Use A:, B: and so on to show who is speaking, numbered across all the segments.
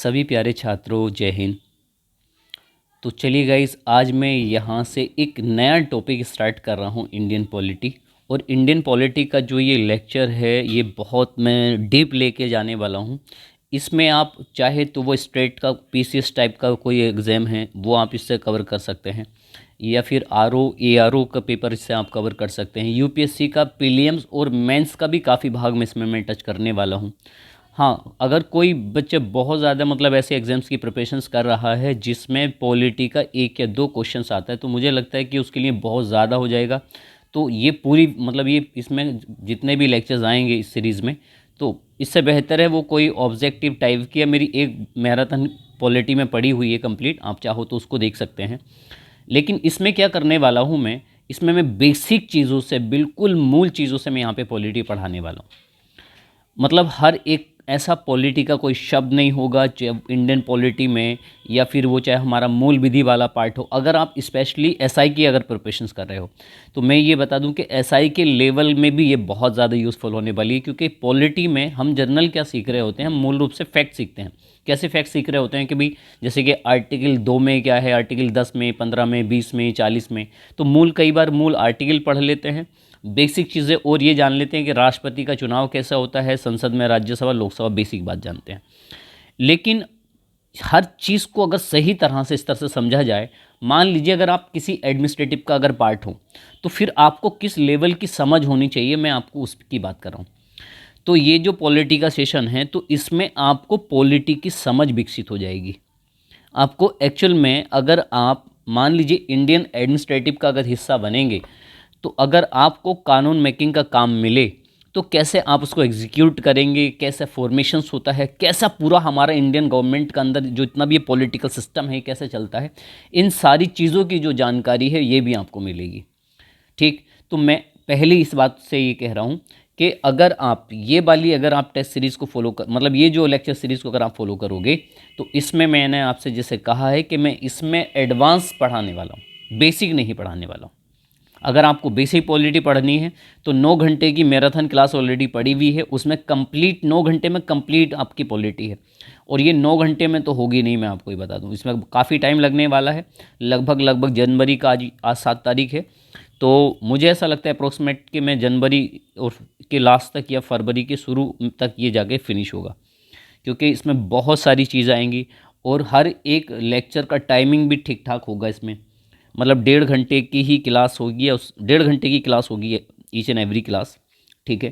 A: सभी प्यारे छात्रों, जय हिंद। तो चलिए गाइस, आज मैं यहाँ से एक नया टॉपिक स्टार्ट कर रहा हूँ, इंडियन पॉलिटी। और इंडियन पॉलिटी का जो ये लेक्चर है, ये बहुत मैं डीप लेके जाने वाला हूँ। इसमें आप चाहे तो वो स्टेट का पीसीएस टाइप का कोई एग्ज़ाम है वो आप इससे कवर कर सकते हैं, या फिर आरओ एआरओ का पेपर इससे आप कवर कर सकते हैं। यूपीएससी का प्रीलिम्स और मेंस का भी काफ़ी भाग में इसमें मैं टच करने वाला हूँ। हाँ, अगर कोई बच्चे बहुत ज़्यादा मतलब ऐसे एग्ज़ाम्स की प्रिपरेशंस कर रहा है जिसमें पॉलिटी का एक या दो क्वेश्चंस आता है, तो मुझे लगता है कि उसके लिए बहुत ज़्यादा हो जाएगा। तो ये पूरी मतलब ये इसमें जितने भी लेक्चर्स आएंगे इस सीरीज़ में, तो इससे बेहतर है वो कोई ऑब्जेक्टिव टाइप की, या मेरी एक मैराथन पॉलिटी में पड़ी हुई है कंप्लीट, आप चाहो तो उसको देख सकते हैं। लेकिन इसमें क्या करने वाला हूँ मैं, इसमें मैं बेसिक चीज़ों से, बिल्कुल मूल चीज़ों से मैं यहाँ पे पॉलिटी पढ़ाने वाला हूँ। मतलब हर एक ऐसा पॉलिटी का कोई शब्द नहीं होगा चाहे इंडियन पॉलिटी में, या फिर वो चाहे हमारा मूल विधि वाला पार्ट हो। अगर आप स्पेशली एसआई की अगर प्रिपरेशंस कर रहे हो, तो मैं ये बता दूं कि एसआई के लेवल में भी ये बहुत ज़्यादा यूज़फुल होने वाली है। क्योंकि पॉलिटी में हम जनरल क्या सीख रहे होते हैं, हम मूल रूप से फैक्ट सीखते हैं। कैसे फैक्ट सीख रहे होते हैं कि भाई, जैसे कि आर्टिकल 2 में क्या है, आर्टिकल 10 में, 15 में, 20 में, 40 में। तो मूल कई बार मूल आर्टिकल पढ़ लेते हैं, बेसिक चीज़ें और ये जान लेते हैं कि राष्ट्रपति का चुनाव कैसा होता है, संसद में, राज्यसभा, लोकसभा, बेसिक बात जानते हैं। लेकिन हर चीज़ को अगर सही तरह से इस तरह से समझा जाए, मान लीजिए अगर आप किसी एडमिनिस्ट्रेटिव का अगर पार्ट हो, तो फिर आपको किस लेवल की समझ होनी चाहिए, मैं आपको उसकी बात कर रहा हूँ। तो ये जो पॉलिटी का सेशन है, तो इसमें आपको पॉलिटी की समझ विकसित हो जाएगी। आपको एक्चुअल में, अगर आप मान लीजिए इंडियन एडमिनिस्ट्रेटिव का अगर हिस्सा बनेंगे, तो अगर आपको कानून मेकिंग का काम मिले, तो कैसे आप उसको एग्जीक्यूट करेंगे, कैसे फॉर्मेशंस होता है, कैसा पूरा हमारा इंडियन गवर्नमेंट का अंदर जो इतना भी पॉलिटिकल सिस्टम है कैसे चलता है, इन सारी चीज़ों की जो जानकारी है ये भी आपको मिलेगी। ठीक, तो मैं पहले इस बात से ये कह रहा हूँ कि अगर आप ये वाली, अगर आप टेस्ट सीरीज़ को फॉलो कर, मतलब ये जो लेक्चर सीरीज़ को अगर आप फॉलो करोगे, तो इसमें मैंने आपसे जैसे कहा है कि मैं इसमें एडवांस पढ़ाने वाला हूँ, बेसिक नहीं पढ़ाने वाला हूँ। अगर आपको बेसिक पॉलिटी पढ़नी है, तो 9 घंटे की मैराथन क्लास ऑलरेडी पड़ी हुई है, उसमें कंप्लीट 9 घंटे में कंप्लीट आपकी पॉलिटी है। और ये 9 घंटे में तो होगी नहीं, मैं आपको ये बता दूं, इसमें काफ़ी टाइम लगने वाला है। लगभग लगभग जनवरी का, आज 7 तारीख है, तो मुझे ऐसा लगता है अप्रोक्सीमेट कि मैं जनवरी और के लास्ट तक या फरवरी के शुरू तक ये जाके फिनिश होगा। क्योंकि इसमें बहुत सारी चीज़ आएंगी, और हर एक लेक्चर का टाइमिंग भी ठीक ठाक होगा इसमें। मतलब 1.5 घंटे की ही क्लास होगी, या उस 1.5 घंटे की क्लास होगी ईच एंड एवरी क्लास। ठीक है,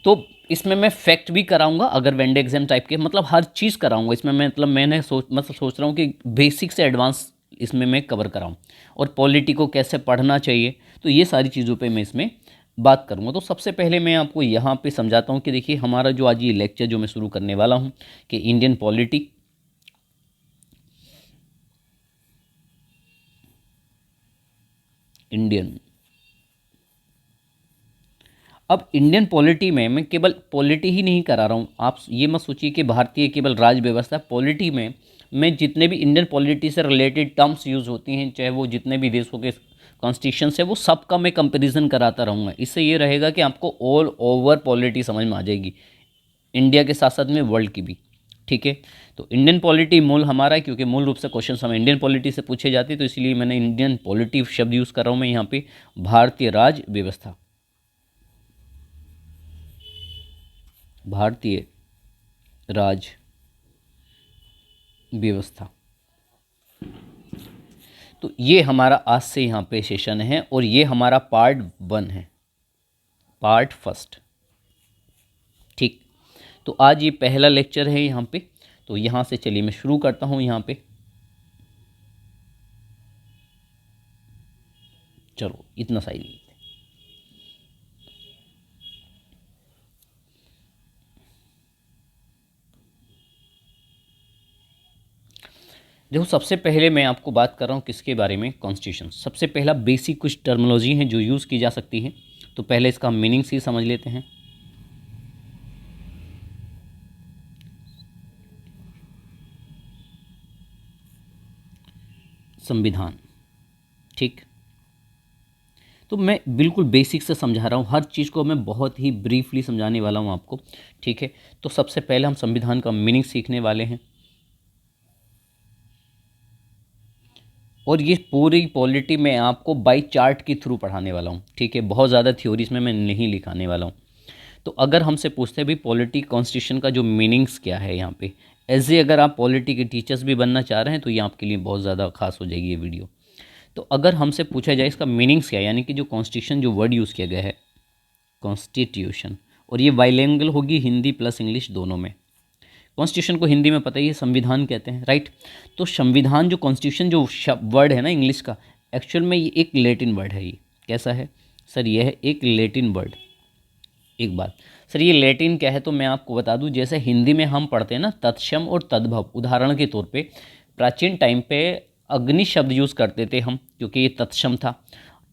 A: तो इसमें मैं फैक्ट भी कराऊंगा, अगर वेंडे एग्जाम टाइप के, मतलब हर चीज़ कराऊंगा इसमें मैं। मतलब मैंने सोच रहा हूँ कि बेसिक से एडवांस इसमें मैं कवर कराऊँ, और पॉलिटी को कैसे पढ़ना चाहिए, तो ये सारी चीज़ों पे मैं इसमें बात करूँगा। तो सबसे पहले मैं आपको यहाँ पे समझाता हूँ कि देखिए, हमारा जो आज ये लेक्चर जो मैं शुरू करने वाला हूँ, कि इंडियन पॉलिटी, इंडियन, अब इंडियन पॉलिटी में मैं केवल पॉलिटी ही नहीं करा रहा हूँ। आप ये मत सोचिए कि भारतीय केवल राज व्यवस्था। पॉलिटी में मैं जितने भी इंडियन पॉलिटी से रिलेटेड टर्म्स यूज़ होती हैं, चाहे वो जितने भी देशों के कॉन्स्टिट्यूशन है, वो सब का मैं कंपैरिजन कराता रहूँगा। इससे ये रहेगा कि आपको ऑल ओवर पॉलिटी समझ में आ जाएगी, इंडिया के साथ साथ में वर्ल्ड की भी। ठीक है, तो इंडियन पॉलिटी मूल हमारा है, क्योंकि मूल रूप से क्वेश्चन हमें इंडियन पॉलिटी से पूछे जाते हैं, तो इसलिए मैंने इंडियन पॉलिटी शब्द यूज़ कर रहा हूँ मैं यहाँ पे। भारतीय राज व्यवस्था, भारतीय राज व्यवस्था। तो ये हमारा आज से यहाँ पे सेशन है, और ये हमारा पार्ट 1 है, पार्ट फर्स्ट। ठीक, तो आज ये पहला लेक्चर है यहाँ पे। तो यहाँ से चलिए मैं शुरू करता हूँ यहाँ पे। चलो इतना सही। देखो, सबसे पहले मैं आपको बात कर रहा हूँ किसके बारे में, कॉन्स्टिट्यूशन। सबसे पहला बेसिक कुछ टर्मिनोलॉजी हैं जो यूज़ की जा सकती हैं, तो पहले इसका मीनिंग्स ही समझ लेते हैं। संविधान, ठीक। तो मैं बिल्कुल बेसिक से समझा रहा हूँ, हर चीज़ को मैं बहुत ही ब्रीफली समझाने वाला हूँ आपको, ठीक है। तो सबसे पहले हम संविधान का मीनिंग सीखने वाले हैं, और ये पूरी पॉलिटी मैं आपको बाई चार्ट के थ्रू पढ़ाने वाला हूँ, ठीक है। बहुत ज़्यादा थ्योरी इसमें मैं नहीं लिखाने वाला हूँ। तो अगर हमसे पूछते हैं भाई पॉलिटी कॉन्स्टिट्यूशन का जो मीनिंग्स क्या है यहाँ पे, एज ए अगर आप पॉलिटी के टीचर्स भी बनना चाह रहे हैं तो ये आपके लिए बहुत ज़्यादा खास हो जाएगी ये वीडियो। तो अगर हमसे पूछा जाए इसका मीनिंग्स क्या है, यानी कि जो कॉन्स्टिट्यूशन जो वर्ड यूज़ किया गया है कॉन्स्टिट्यूशन, और ये बाइलिंगुअल होगी हिंदी प्लस इंग्लिश दोनों में। कॉन्स्टिट्यूशन को हिंदी में पता ही है संविधान कहते हैं, राइट। तो संविधान जो कॉन्स्टिट्यूशन जो वर्ड है ना इंग्लिश का, एक्चुअल में ये एक लैटिन वर्ड है। ये कैसा है सर? ये है एक लैटिन वर्ड। एक बात सर, ये लैटिन क्या है तो मैं आपको बता दूं, जैसे हिंदी में हम पढ़ते हैं ना तत्सम और तद्भव, उदाहरण के तौर पे प्राचीन टाइम पे अग्नि शब्द यूज़ करते थे हम, क्योंकि ये तत्सम था,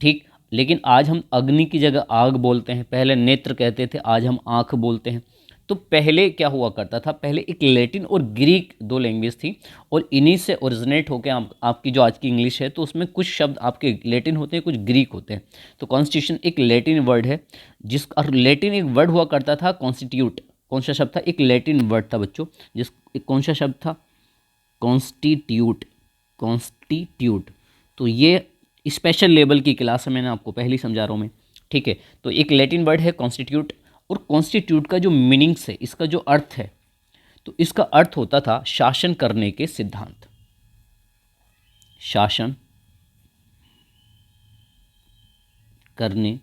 A: ठीक। लेकिन आज हम अग्नि की जगह आग बोलते हैं, पहले नेत्र कहते थे, आज हम आँख बोलते हैं। तो पहले क्या हुआ करता था, पहले एक लैटिन और ग्रीक दो लैंग्वेज थी, और इन्हीं से ओरिजिनेट होकर आपकी जो आज की इंग्लिश है, तो उसमें कुछ शब्द आपके लैटिन होते हैं, कुछ ग्रीक होते हैं। तो कॉन्स्टिट्यूशन एक लैटिन वर्ड है, जिस और लैटिन एक वर्ड हुआ करता था कॉन्स्टिट्यूट। कौन सा शब्द था? एक लैटिन वर्ड था बच्चों, जिस कौन सा शब्द था? कॉन्स्टिट्यूट। कॉन्स्टिट्यूट। तो ये स्पेशल लेवल की क्लास है, मैंने आपको पहले ही समझा रहा हूँ मैं, ठीक है। तो एक लैटिन वर्ड है कॉन्स्टिट्यूट, और कॉन्स्टिट्यूट का जो मीनिंग्स है, इसका जो अर्थ है, तो इसका अर्थ होता था शासन करने के सिद्धांत। शासन करने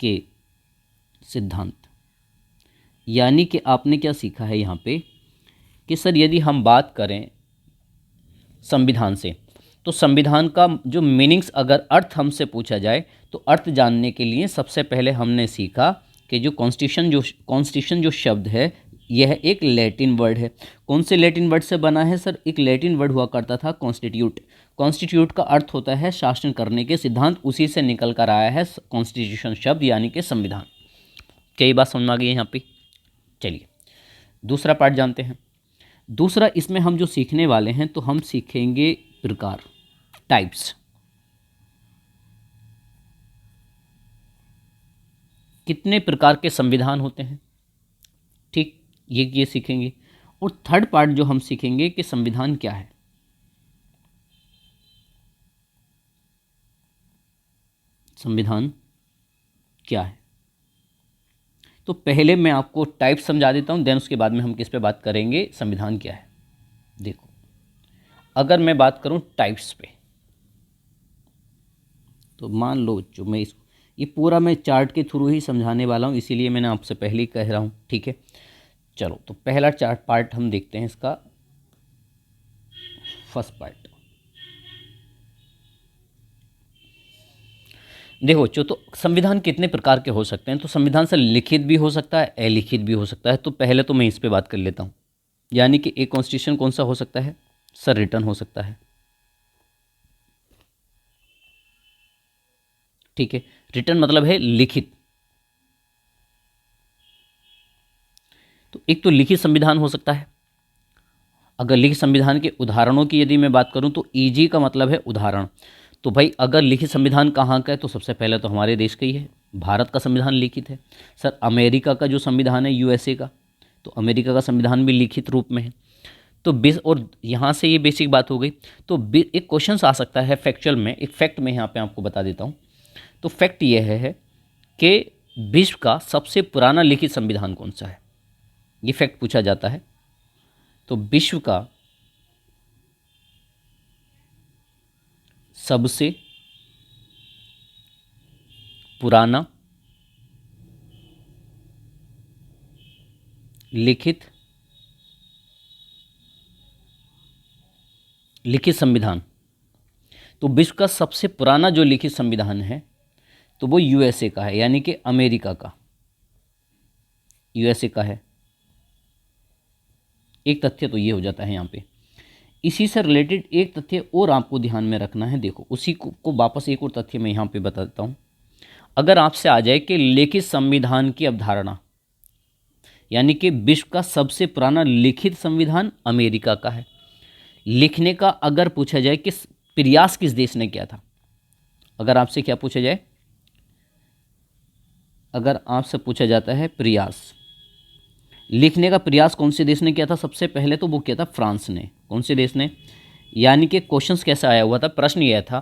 A: के सिद्धांत। यानी कि आपने क्या सीखा है यहाँ पे कि सर यदि हम बात करें संविधान से, तो संविधान का जो मीनिंग्स अगर अर्थ हमसे पूछा जाए, तो अर्थ जानने के लिए सबसे पहले हमने सीखा कि जो कॉन्स्टिट्यूशन जो शब्द है, यह एक लैटिन वर्ड है। कौन से लैटिन वर्ड से बना है सर? एक लैटिन वर्ड हुआ करता था कॉन्स्टिट्यूट। कॉन्स्टिट्यूट का अर्थ होता है शासन करने के सिद्धांत, उसी से निकल कर आया है कॉन्स्टिट्यूशन शब्द, यानी कि संविधान। क्या ये बात समझ में आ गई है यहाँ पे? चलिए दूसरा पार्ट जानते हैं। दूसरा इसमें हम जो सीखने वाले हैं, तो हम सीखेंगे प्रकार, टाइप्स। कितने प्रकार के संविधान होते हैं, ठीक, ये सीखेंगे। और थर्ड पार्ट जो हम सीखेंगे कि संविधान क्या है। संविधान क्या है? तो पहले मैं आपको टाइप समझा देता हूं, देन उसके बाद में हम किस पे बात करेंगे, संविधान क्या है। देखो, अगर मैं बात करूं टाइप्स पे, तो मान लो जो मैं इसको, ये पूरा मैं चार्ट के थ्रू ही समझाने वाला हूं, इसीलिए मैंने आपसे पहले ही कह रहा हूं, ठीक है। चलो तो पहला चार्ट पार्ट हम देखते हैं इसका, फर्स्ट पार्ट। देखो जो, तो संविधान कितने प्रकार के हो सकते हैं, तो संविधान से लिखित भी हो सकता है, अलिखित भी हो सकता है। तो पहले तो मैं इस पे बात कर लेता हूँ, यानी कि एक कॉन्स्टिट्यूशन कौन सा हो सकता है सर? रिटन हो सकता है, ठीक है। रिटन मतलब है लिखित। तो एक तो लिखित संविधान हो सकता है। अगर लिखित संविधान के उदाहरणों की यदि मैं बात करूं, तो ईजी का मतलब है उदाहरण। तो भाई अगर लिखित संविधान कहाँ का है, तो सबसे पहले तो हमारे देश का ही है, भारत का संविधान लिखित है। सर अमेरिका का जो संविधान है, यूएसए का, तो अमेरिका का संविधान भी लिखित रूप में है। तो और यहाँ से ये बेसिक बात हो गई। तो एक क्वेश्चन आ सकता है फैक्चुअल में, एक फैक्ट में यहाँ पे आपको बता देता हूँ। तो फैक्ट ये है कि विश्व का सबसे पुराना लिखित संविधान कौन सा है, ये फैक्ट पूछा जाता है। तो विश्व का सबसे पुराना लिखित संविधान, तो विश्व का सबसे पुराना जो लिखित संविधान है, तो वो यूएसए का है, यानी कि अमेरिका का, यूएसए का है। एक तथ्य तो ये हो जाता है यहाँ पे। इसी से रिलेटेड एक तथ्य और आपको ध्यान में रखना है। देखो उसी को वापस एक और तथ्य मैं यहाँ पे बता देता हूँ। अगर आपसे आ जाए कि लिखित संविधान की अवधारणा, यानी कि विश्व का सबसे पुराना लिखित संविधान अमेरिका का है। लिखने का अगर पूछा जाए कि प्रयास किस देश ने किया था, अगर आपसे क्या पूछा जाए अगर आपसे पूछा जाता है प्रयास, लिखने का प्रयास कौन से देश ने किया था सबसे पहले, तो वो किया था फ्रांस ने। कौन से देश ने, यानी कि क्वेश्चंस कैसा आया हुआ था, प्रश्न यह था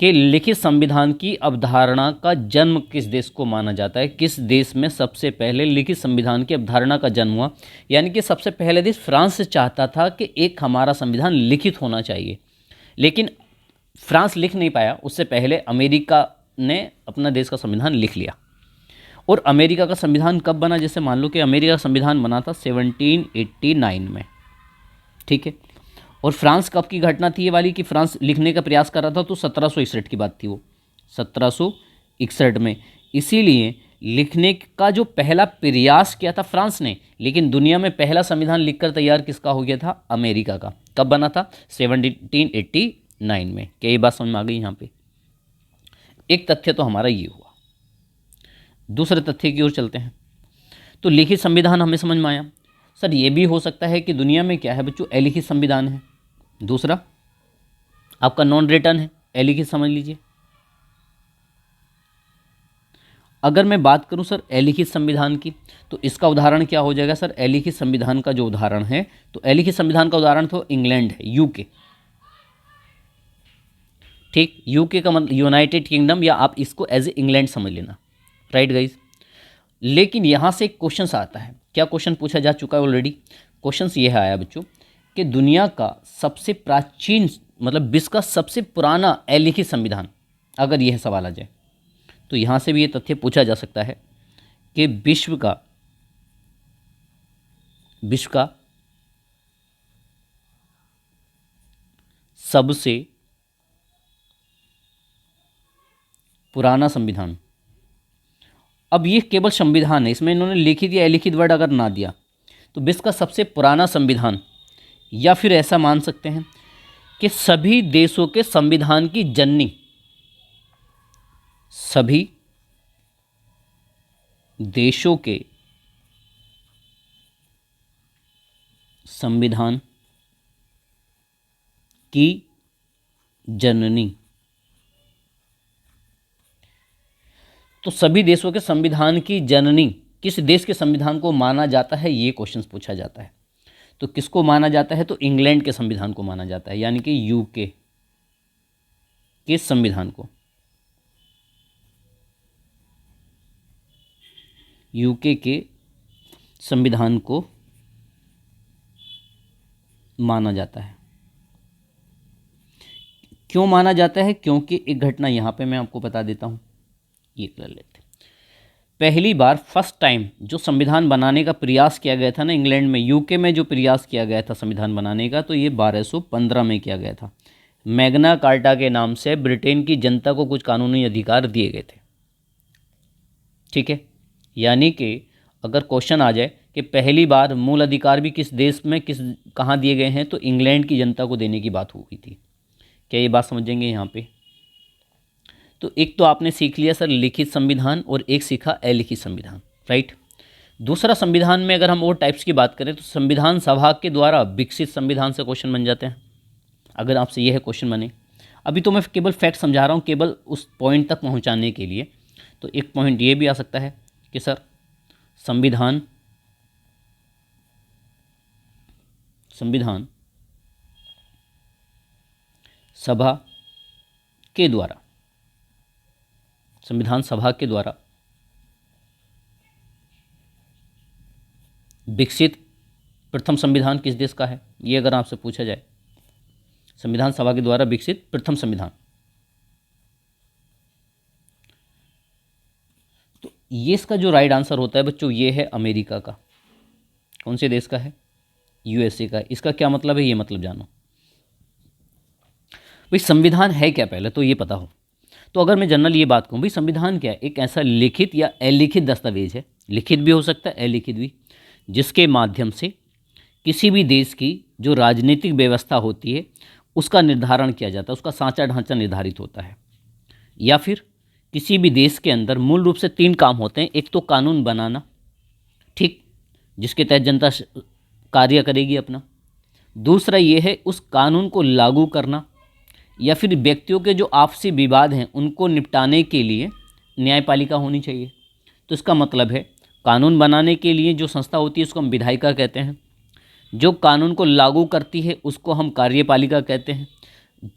A: कि लिखित संविधान की अवधारणा का जन्म किस देश को माना जाता है, किस देश में सबसे पहले लिखित संविधान की अवधारणा का जन्म हुआ। यानी कि सबसे पहले देश फ्रांस से चाहता था कि एक हमारा संविधान लिखित होना चाहिए, लेकिन फ्रांस लिख नहीं पाया, उससे पहले अमेरिका ने अपना देश का संविधान लिख लिया। और अमेरिका का संविधान कब बना, जैसे मान लो कि अमेरिका का संविधान बना था 1789 में, ठीक है। और फ्रांस कब की घटना थी ये वाली कि फ्रांस लिखने का प्रयास कर रहा था, तो 1761 की बात थी वो, 1761 में। इसीलिए लिखने का जो पहला प्रयास किया था फ्रांस ने, लेकिन दुनिया में पहला संविधान लिखकर तैयार किसका हो गया था, अमेरिका का। कब बना था, 1789 में। क्या ये बात समझ में आ गई यहाँ पे। एक तथ्य तो हमारा ये हुआ। दूसरे तथ्य की ओर चलते हैं। तो लिखित संविधान हमें समझ में आया। सर ये भी हो सकता है कि दुनिया में क्या है बच्चों, अलिखित संविधान है। दूसरा आपका नॉन रिटन है, अलिखित समझ लीजिए। अगर मैं बात करूं सर अलिखित संविधान की, तो इसका उदाहरण क्या हो जाएगा सर, अलिखित संविधान का जो उदाहरण है, तो अलिखित संविधान का उदाहरण तो इंग्लैंड है, यूके। ठीक, यूके का मतलब यूनाइटेड किंगडम, या आप इसको एज ए इंग्लैंड समझ लेना, राइट गाइज। लेकिन यहाँ से एक क्वेश्चन आता है, क्या क्वेश्चन पूछा जा चुका है ऑलरेडी। क्वेश्चन ये आया बच्चों कि दुनिया का सबसे प्राचीन, मतलब विश्व का सबसे पुराना अलिखित संविधान, अगर यह सवाल आ जाए तो यहाँ से भी ये तथ्य पूछा जा सकता है कि विश्व का सबसे पुराना संविधान। अब ये केवल संविधान है, इसमें इन्होंने लिखित या अलिखित वर्ड अगर ना दिया, तो विश्व का सबसे पुराना संविधान, या फिर ऐसा मान सकते हैं कि सभी देशों के संविधान की जननी, सभी देशों के संविधान की जननी। तो सभी देशों के संविधान की जननी किस देश के संविधान को माना जाता है, ये क्वेश्चन पूछा जाता है। तो किसको माना जाता है, तो इंग्लैंड के संविधान को माना जाता है, यानी कि यूके के संविधान को, यूके के संविधान को माना जाता है। क्यों माना जाता है, क्योंकि एक घटना यहाँ पे मैं आपको बता देता हूँ, ये कर लेते। पहली बार फर्स्ट टाइम जो संविधान बनाने का प्रयास किया गया था ना इंग्लैंड में, यूके में जो प्रयास किया गया था संविधान बनाने का, तो ये 1215 में किया गया था। मैग्ना कार्टा के नाम से ब्रिटेन की जनता को कुछ कानूनी अधिकार दिए गए थे, ठीक है। यानी कि अगर क्वेश्चन आ जाए कि पहली बार मूल अधिकार भी किस देश में कहाँ दिए गए हैं, तो इंग्लैंड की जनता को देने की बात हुई थी। क्या ये बात समझेंगे यहाँ पे। तो एक तो आपने सीख लिया सर लिखित संविधान, और एक सीखा अलिखित संविधान, राइट। दूसरा संविधान में अगर हम और टाइप्स की बात करें, तो संविधान सभा के द्वारा विकसित संविधान से क्वेश्चन बन जाते हैं। अगर आपसे यह क्वेश्चन बने, अभी तो मैं केवल फैक्ट समझा रहा हूँ केवल उस पॉइंट तक पहुँचाने के लिए। तो एक पॉइंट ये भी आ सकता है कि सर संविधान सभा के द्वारा, संविधान सभा के द्वारा विकसित प्रथम संविधान किस देश का है, ये अगर आपसे पूछा जाए, संविधान सभा के द्वारा विकसित प्रथम संविधान, तो ये इसका जो राइट आंसर होता है बच्चों, ये है अमेरिका का। कौन से देश का है, यूएसए का। इसका क्या मतलब है, ये मतलब जानो भाई। संविधान है क्या, पहले तो ये पता हो। तो अगर मैं जनरल ये बात कहूँ भाई, संविधान क्या है, एक ऐसा लिखित या अलिखित दस्तावेज है, लिखित भी हो सकता है अलिखित भी, जिसके माध्यम से किसी भी देश की जो राजनीतिक व्यवस्था होती है उसका निर्धारण किया जाता है, उसका सांचा ढांचा निर्धारित होता है। या फिर किसी भी देश के अंदर मूल रूप से 3 काम होते हैं, एक तो कानून बनाना, ठीक, जिसके तहत जनता कार्य करेगी अपना। दूसरा ये है उस कानून को लागू करना, या फिर व्यक्तियों के जो आपसी विवाद हैं उनको निपटाने के लिए न्यायपालिका होनी चाहिए। तो इसका मतलब है कानून बनाने के लिए जो संस्था होती है उसको हम विधायिका कहते हैं, जो कानून को लागू करती है उसको हम कार्यपालिका कहते हैं,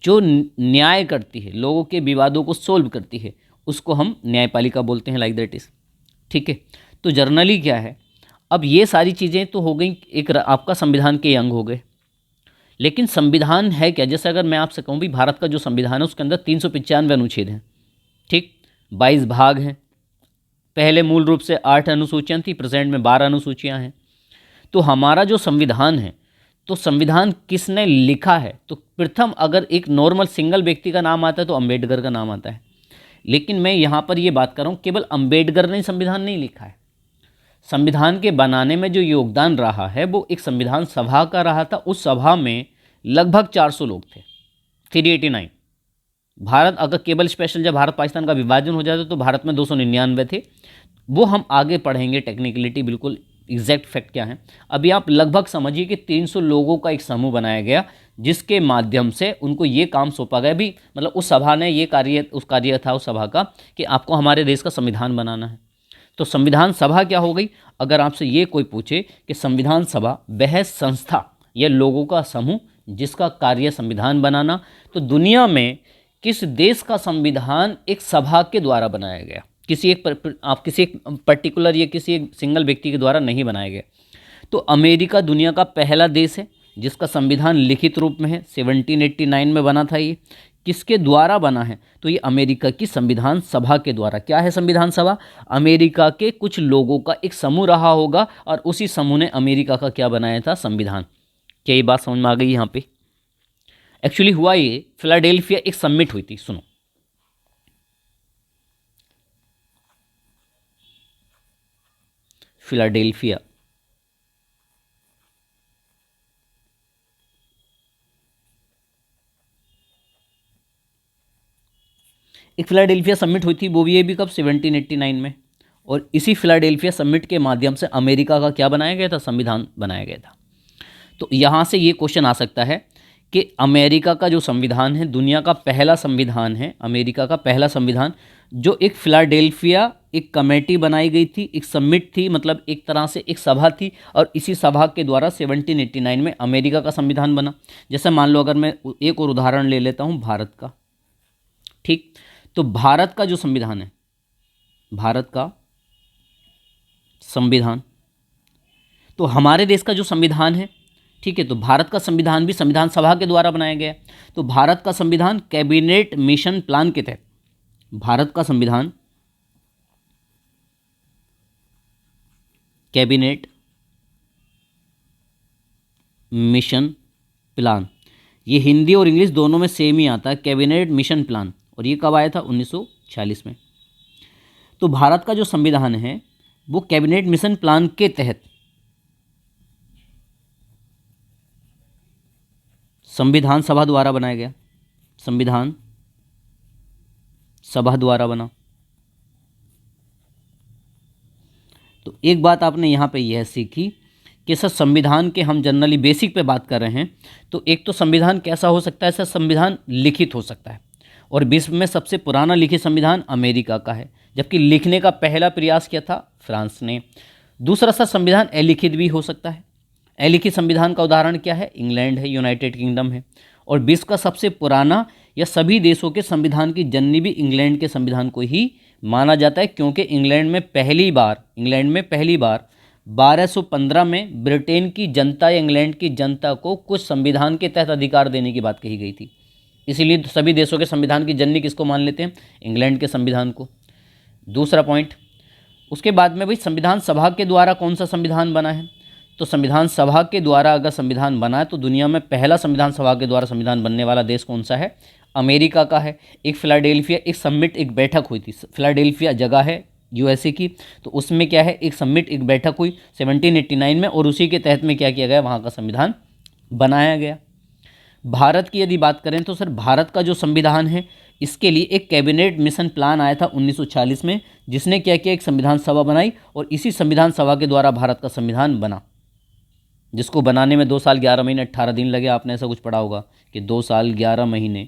A: जो न्याय करती है, लोगों के विवादों को सोल्व करती है, उसको हम न्यायपालिका बोलते हैं। लाइक दैट इज़, ठीक है। तो जर्नली क्या है, अब ये सारी चीज़ें तो हो गई, एक आपका संविधान के अंग हो गए। लेकिन संविधान है क्या? जैसे अगर मैं आपसे कहूँ भी भारत का जो संविधान है उसके अंदर 395 अनुच्छेद हैं, ठीक, 22 भाग हैं। पहले मूल रूप से 8 अनुसूचियाँ थी, प्रेजेंट में 12 अनुसूचियाँ हैं। तो हमारा जो संविधान है, तो संविधान किसने लिखा है? तो प्रथम अगर एक नॉर्मल सिंगल व्यक्ति का नाम आता है तो अंबेडकर का नाम आता है। लेकिन मैं यहाँ पर ये बात कर रहा हूँ, केवल अंबेडकर ने संविधान नहीं लिखा है। संविधान के बनाने में जो योगदान रहा है वो एक संविधान सभा का रहा था। उस सभा में लगभग 400 लोग थे, 389। भारत अगर केबल स्पेशल जब भारत पाकिस्तान का विभाजन हो जाता तो भारत में 299 थे। वो हम आगे पढ़ेंगे टेक्निकलिटी, बिल्कुल एग्जैक्ट फैक्ट क्या है। अभी आप लगभग समझिए कि 300 लोगों का एक समूह बनाया गया जिसके माध्यम से उनको ये काम सौंपा गया भी, मतलब उस सभा ने ये कार्य था उस सभा का कि आपको हमारे देश का संविधान बनाना है। तो संविधान सभा क्या हो गई? अगर आपसे ये कोई पूछे कि संविधान सभा वह संस्था या लोगों का समूह जिसका कार्य संविधान बनाना, तो दुनिया में किस देश का संविधान एक सभा के द्वारा बनाया गया? किसी एक पर्टिकुलर या किसी एक सिंगल व्यक्ति के द्वारा नहीं बनाया गया। तो अमेरिका दुनिया का पहला देश है जिसका संविधान लिखित रूप में है, 1789 में बना था। ये किसके द्वारा बना है? तो ये अमेरिका की संविधान सभा के द्वारा। क्या है संविधान सभा? अमेरिका के कुछ लोगों का एक समूह रहा होगा और उसी समूह ने अमेरिका का क्या बनाया था? संविधान। क्या ये बात समझ में आ गई यहाँ पे? एक्चुअली हुआ ये, फिलाडेल्फिया एक समिट हुई थी, सुनो। फिलाडेल्फिया एक फिलाडेल्फिया समिट हुई थी, वो भी कब? 1789 में। और इसी फिलाडेल्फिया समिट के माध्यम से अमेरिका का क्या बनाया गया था? संविधान बनाया गया था। तो यहाँ से ये क्वेश्चन आ सकता है कि अमेरिका का जो संविधान है दुनिया का पहला संविधान है, अमेरिका का पहला संविधान, जो एक फिलाडेल्फिया एक कमेटी बनाई गई थी, एक समिट थी, मतलब एक तरह से एक सभा थी, और इसी सभा के द्वारा 1789 में अमेरिका का संविधान बना। जैसे मान लो अगर मैं एक और उदाहरण ले लेता हूँ भारत का, ठीक। तो भारत का जो संविधान है, भारत का संविधान, तो हमारे देश का जो संविधान है, ठीक है, तो भारत का संविधान भी संविधान सभा के द्वारा बनाया गया। तो भारत का संविधान कैबिनेट मिशन प्लान के तहत, भारत का संविधान कैबिनेट मिशन प्लान, ये हिंदी और इंग्लिश दोनों में सेम ही आता है, कैबिनेट मिशन प्लान। और ये कब आया था? 1946 में। तो भारत का जो संविधान है वो कैबिनेट मिशन प्लान के तहत संविधान सभा द्वारा बनाया गया, संविधान सभा द्वारा बना। तो एक बात आपने यहाँ पे यह सीखी कि सर संविधान के हम जनरली बेसिक पे बात कर रहे हैं, तो एक तो संविधान कैसा हो सकता है? सर संविधान लिखित हो सकता है, और विश्व में सबसे पुराना लिखित संविधान अमेरिका का है, जबकि लिखने का पहला प्रयास किया था फ्रांस ने। दूसरा सर संविधान अलिखित भी हो सकता है। अलिखित संविधान का उदाहरण क्या है? इंग्लैंड है, यूनाइटेड किंगडम है। और विश्व का सबसे पुराना या सभी देशों के संविधान की जननी भी इंग्लैंड के संविधान को ही माना जाता है, क्योंकि इंग्लैंड में पहली बार 1215 में ब्रिटेन की जनता या इंग्लैंड की जनता को कुछ संविधान के तहत अधिकार देने की बात कही गई थी। इसीलिए सभी देशों के संविधान की जननी किसको मान लेते हैं? इंग्लैंड के संविधान को। दूसरा पॉइंट, उसके बाद में भाई संविधान सभा के द्वारा कौन सा संविधान बना है? तो संविधान सभा के द्वारा अगर संविधान बना है तो दुनिया में पहला संविधान सभा के द्वारा संविधान बनने वाला देश कौन सा है? अमेरिका का है। एक फिलाडेल्फिया एक समिट, एक बैठक हुई थी। फिलाडेल्फिया जगह है यूएसए की, तो उसमें क्या है? एक समिट, एक बैठक हुई 1789 में, और उसी के तहत में क्या किया गया? वहाँ का संविधान बनाया गया। भारत की यदि बात करें तो सर भारत का जो संविधान है इसके लिए एक कैबिनेट मिशन प्लान आया था 1946 में, जिसने क्या किया? एक संविधान सभा बनाई, और इसी संविधान सभा के द्वारा भारत का संविधान बना, जिसको बनाने में 2 साल 11 महीने 18 दिन लगे। आपने ऐसा कुछ पढ़ा होगा कि 2 साल 11 महीने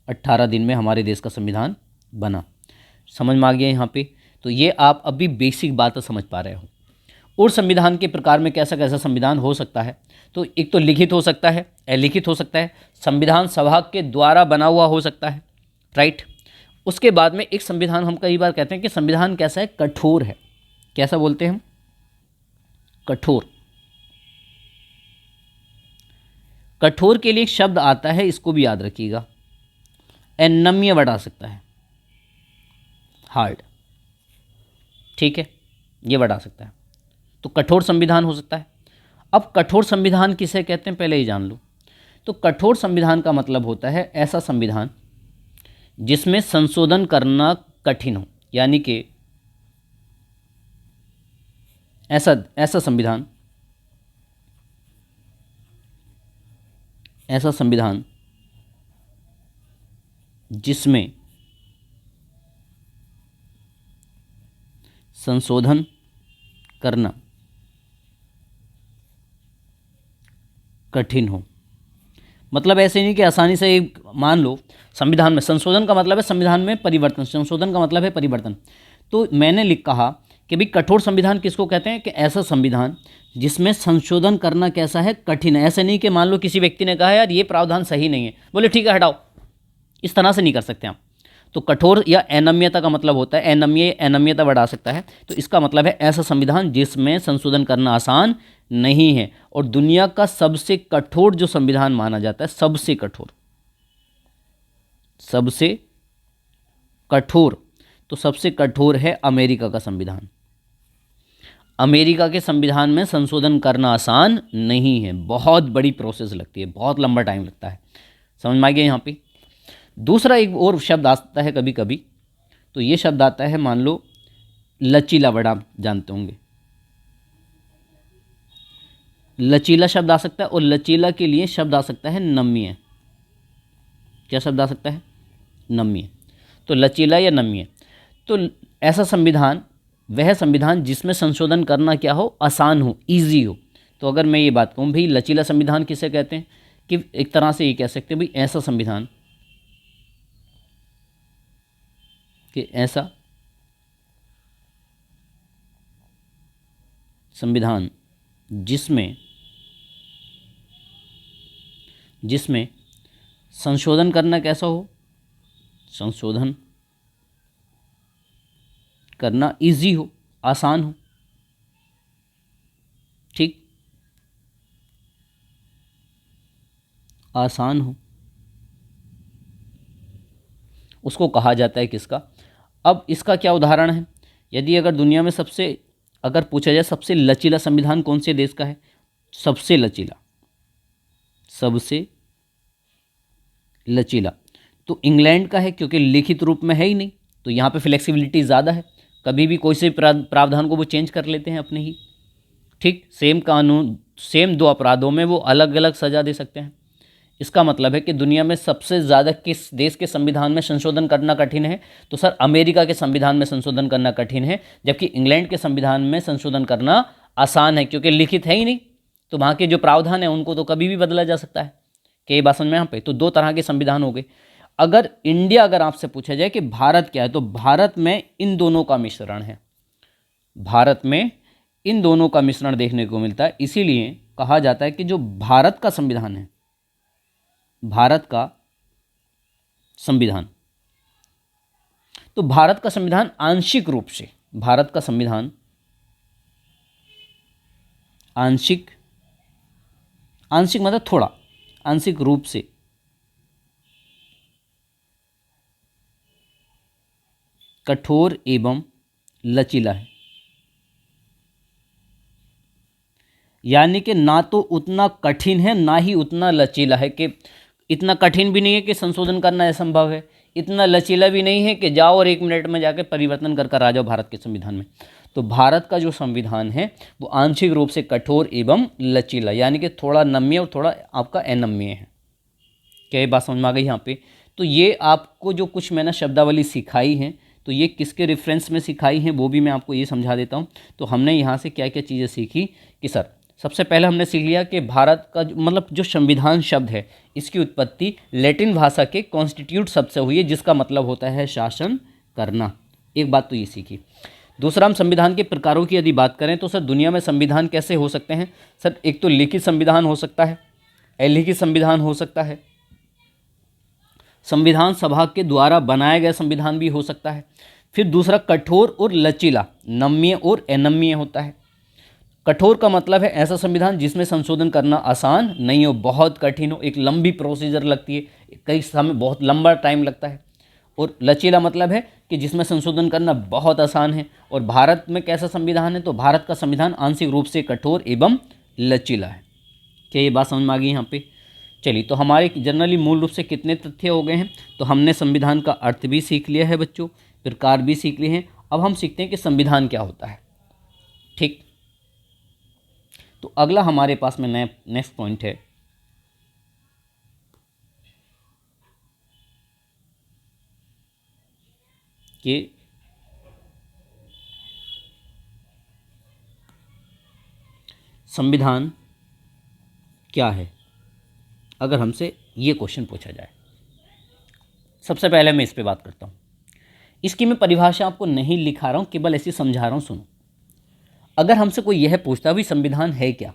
A: 18 दिन में हमारे देश का संविधान बना। समझ में आ गया यहाँ पे? तो ये आप अभी बेसिक बात समझ पा रहे हो। और संविधान के प्रकार में कैसा कैसा संविधान हो सकता है, तो एक तो लिखित हो सकता है, अलिखित हो सकता है, संविधान सभा के द्वारा बना हुआ हो सकता है, राइट। उसके बाद में एक संविधान, हम कई बार कहते हैं कि संविधान कैसा है, कठोर है। कैसा बोलते हैं हम, कठोर। कठोर के लिए एक शब्द आता है, इसको भी याद रखिएगा, अनम्य बढ़ा सकता है, हार्ड, ठीक है, ये बढ़ा सकता है। तो कठोर संविधान हो सकता है। अब कठोर संविधान किसे कहते हैं पहले ही जान लो। तो कठोर संविधान का मतलब होता है ऐसा संविधान जिसमें संशोधन करना कठिन हो, यानी कि ऐसा संविधान जिसमें संशोधन करना कठिन हो। मतलब ऐसे नहीं कि आसानी से मान लो संविधान में संशोधन का मतलब है संविधान में परिवर्तन, संशोधन का मतलब है परिवर्तन। तो मैंने कहा कि भाई कठोर संविधान किसको कहते हैं, कि ऐसा संविधान जिसमें संशोधन करना कैसा है, कठिन है। ऐसे नहीं कि मान लो किसी व्यक्ति ने कहा यार ये प्रावधान सही नहीं है, बोले ठीक है हटाओ, इस तरह से नहीं कर सकते आप। तो कठोर या अनम्यता का मतलब होता है, अनम्यता बढ़ा सकता है। तो इसका मतलब है ऐसा संविधान जिसमें संशोधन करना आसान नहीं है। और दुनिया का सबसे कठोर जो संविधान माना जाता है, सबसे कठोर, तो सबसे कठोर है अमेरिका का संविधान। अमेरिका के संविधान में संशोधन करना आसान नहीं है, बहुत बड़ी प्रोसेस लगती है, बहुत लंबा टाइम लगता है। समझ में आ गया यहाँ पे। दूसरा एक और शब्द आता है कभी कभी, तो ये शब्द आता है, मान लो लचीला, वर्ड आप जानते होंगे, लचीला शब्द आ सकता है। और लचीला के लिए शब्द आ सकता है नम्य। क्या शब्द आ सकता है, नम्य। तो लचीला या नम्य, तो ऐसा संविधान, वह संविधान जिसमें संशोधन करना क्या हो, आसान हो, इजी हो। तो अगर मैं ये बात कहूँ भाई लचीला संविधान किसे कहते हैं, कि एक तरह से ये कह सकते हैं भाई ऐसा संविधान, कि ऐसा संविधान जिसमें संशोधन करना कैसा हो, संशोधन करना इजी हो, आसान हो, ठीक, आसान हो, उसको कहा जाता है किसका। अब इसका क्या उदाहरण है, यदि अगर दुनिया में अगर पूछा जाए सबसे लचीला संविधान कौन से देश का है, सबसे लचीला तो इंग्लैंड का है, क्योंकि लिखित रूप में है ही नहीं, तो यहाँ पे फ्लेक्सिबिलिटी ज़्यादा है, कभी भी कोई से प्रावधान को वो चेंज कर लेते हैं अपने ही, ठीक। सेम कानून, सेम दो अपराधों में वो अलग अलग सज़ा दे सकते हैं। इसका मतलब है कि दुनिया में सबसे ज़्यादा किस देश के संविधान में संशोधन करना कठिन है, तो सर अमेरिका के संविधान में संशोधन करना कठिन है, जबकि इंग्लैंड के संविधान में संशोधन करना आसान है, क्योंकि लिखित है ही नहीं, तो वहाँ के जो प्रावधान है उनको तो कभी भी बदला जा सकता है। क्या ये बात समझ में यहाँ पे। तो दो तरह के संविधान हो गए। अगर आपसे पूछा जाए कि भारत क्या है, तो भारत में इन दोनों का मिश्रण है, भारत में इन दोनों का मिश्रण देखने को मिलता है। इसीलिए कहा जाता है कि जो भारत का संविधान है, भारत का संविधान, तो भारत का संविधान आंशिक रूप से, भारत का संविधान आंशिक मतलब थोड़ा, आंशिक रूप से कठोर एवं लचीला है। यानी कि ना तो उतना कठिन है ना ही उतना लचीला है, कि इतना कठिन भी नहीं है कि संशोधन करना असंभव है, इतना लचीला भी नहीं है कि जाओ और 1 मिनट में जाके परिवर्तन कर आ जाओ भारत के संविधान में। तो भारत का जो संविधान है वो आंशिक रूप से कठोर एवं लचीला, यानी कि थोड़ा नम्य और थोड़ा आपका अनम्य है। क्या ये बात समझ में आ गई यहाँ पे। तो ये आपको जो कुछ मैंने शब्दावली सिखाई है, तो ये किसके रेफरेंस में सिखाई है वो भी मैं आपको ये समझा देता हूँ। तो हमने यहाँ से क्या क्या चीज़ें सीखी कि सर सबसे पहले हमने सीख लिया कि भारत का मतलब जो संविधान शब्द है, इसकी उत्पत्ति लैटिन भाषा के कॉन्स्टिट्यूट शब्द से हुई है, जिसका मतलब होता है शासन करना। एक बात तो ये सीखी। दूसरा, हम संविधान के प्रकारों की यदि बात करें तो सर दुनिया में संविधान कैसे हो सकते हैं? सर एक तो लिखित संविधान हो सकता है, अलिखित संविधान हो सकता है, संविधान सभा के द्वारा बनाया गया संविधान भी हो सकता है। फिर दूसरा, कठोर और लचीला, नम्य और अनम्य होता है। कठोर का मतलब है ऐसा संविधान जिसमें संशोधन करना आसान नहीं हो, बहुत कठिन हो, एक लंबी प्रोसीजर लगती है, कई समय बहुत लंबा टाइम लगता है। और लचीला मतलब है कि जिसमें संशोधन करना बहुत आसान है। और भारत में कैसा संविधान है? तो भारत का संविधान आंशिक रूप से कठोर एवं लचीला है। क्या ये बात समझ में आ गई यहाँ पे? चलिए, तो हमारे जनरली मूल रूप से कितने तथ्य हो गए हैं? तो हमने संविधान का अर्थ भी सीख लिया है बच्चों, प्रकार भी सीख लिए हैं। अब हम सीखते हैं कि संविधान क्या होता है। ठीक, तो अगला हमारे पास में नेक्स्ट पॉइंट है कि संविधान क्या है, अगर हमसे ये क्वेश्चन पूछा जाए। सबसे पहले मैं इस पे बात करता हूँ। इसकी मैं परिभाषा आपको नहीं लिखा रहा हूँ, केवल ऐसी समझा रहा हूँ, सुनो। अगर हमसे कोई यह पूछता भाई संविधान है क्या,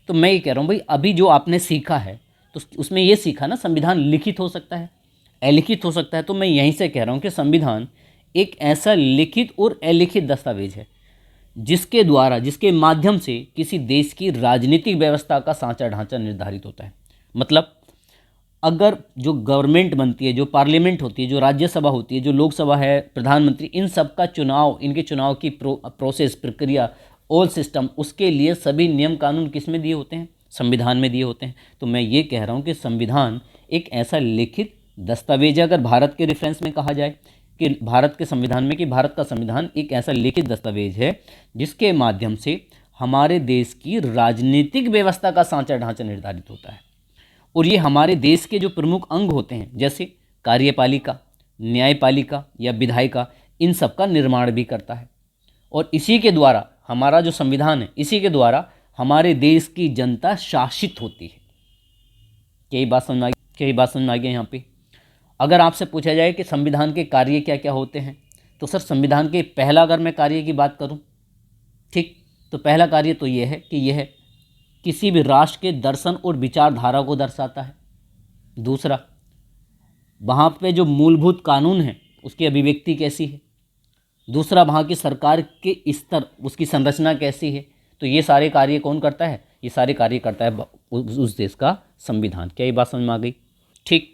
A: तो मैं ये कह रहा हूँ भाई अभी जो आपने सीखा है तो उसमें ये सीखा ना, संविधान लिखित हो सकता है, अलिखित हो सकता है। तो मैं यहीं से कह रहा हूँ कि संविधान एक ऐसा लिखित और अलिखित दस्तावेज है जिसके द्वारा, जिसके माध्यम से किसी देश की राजनीतिक व्यवस्था का सांचा ढांचा निर्धारित होता है। मतलब अगर जो गवर्नमेंट बनती है, जो पार्लियामेंट होती है, जो राज्यसभा होती है, जो लोकसभा है, प्रधानमंत्री, इन सब का चुनाव, इनके चुनाव की प्रोसेस, प्रक्रिया, ऑल सिस्टम, उसके लिए सभी नियम कानून किस में दिए होते हैं? संविधान में दिए होते हैं। तो मैं ये कह रहा हूँ कि संविधान एक ऐसा लिखित दस्तावेज है, अगर भारत के रेफरेंस में कहा जाए कि भारत के संविधान में, कि भारत का संविधान एक ऐसा लिखित दस्तावेज है जिसके माध्यम से हमारे देश की राजनीतिक व्यवस्था का सांचा ढांचा निर्धारित होता है। और ये हमारे देश के जो प्रमुख अंग होते हैं, जैसे कार्यपालिका, न्यायपालिका या विधायिका, इन सब का निर्माण भी करता है। और इसी के द्वारा हमारा जो संविधान है, इसी के द्वारा हमारे देश की जनता शासित होती है। क्या ये बात समझ में आ गई यहाँ पे? अगर आपसे पूछा जाए कि संविधान के कार्य क्या क्या होते हैं, तो सर संविधान के पहला अगर मैं कार्य की बात करूँ, ठीक, तो पहला कार्य तो ये है कि यह किसी भी राष्ट्र के दर्शन और विचारधारा को दर्शाता है। दूसरा, वहाँ पे जो मूलभूत कानून है उसकी अभिव्यक्ति कैसी है। दूसरा, वहाँ की सरकार के स्तर, उसकी संरचना कैसी है। तो ये सारे कार्य कौन करता है? ये सारे कार्य करता है उस देश का संविधान। क्या ये बात समझ में आ गई? ठीक,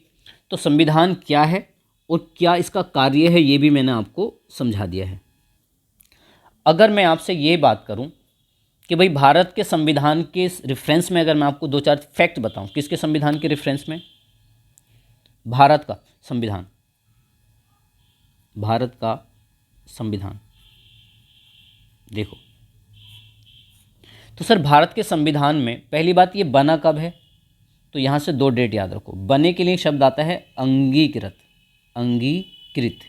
A: तो संविधान क्या है और क्या इसका कार्य है, ये भी मैंने आपको समझा दिया है। अगर मैं आपसे ये बात करूँ कि भाई भारत के संविधान के रेफरेंस में, अगर मैं आपको दो चार फैक्ट बताऊं, किसके संविधान के रेफरेंस में? भारत का संविधान, भारत का संविधान देखो। तो सर भारत के संविधान में पहली बात, ये बना कब है? तो यहां से दो डेट याद रखो। बने के लिए शब्द आता है अंगीकृत, अंगीकृत,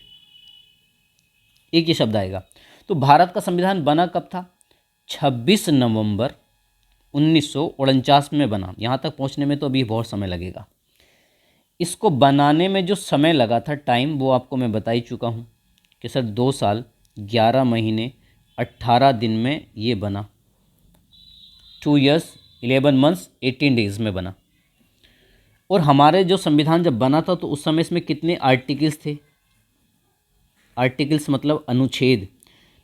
A: एक ही शब्द आएगा। तो भारत का संविधान बना कब था? 26 नवंबर 1949 में बना। यहाँ तक पहुँचने में तो अभी बहुत समय लगेगा। इसको बनाने में जो समय लगा था, टाइम, वो आपको मैं बता ही चुका हूँ कि सर 2 साल 11 महीने 18 दिन में ये बना। 2 years 11 months 18 days में बना। और हमारे जो संविधान जब बना था तो उस समय इसमें कितने आर्टिकल्स थे? आर्टिकल्स मतलब अनुच्छेद।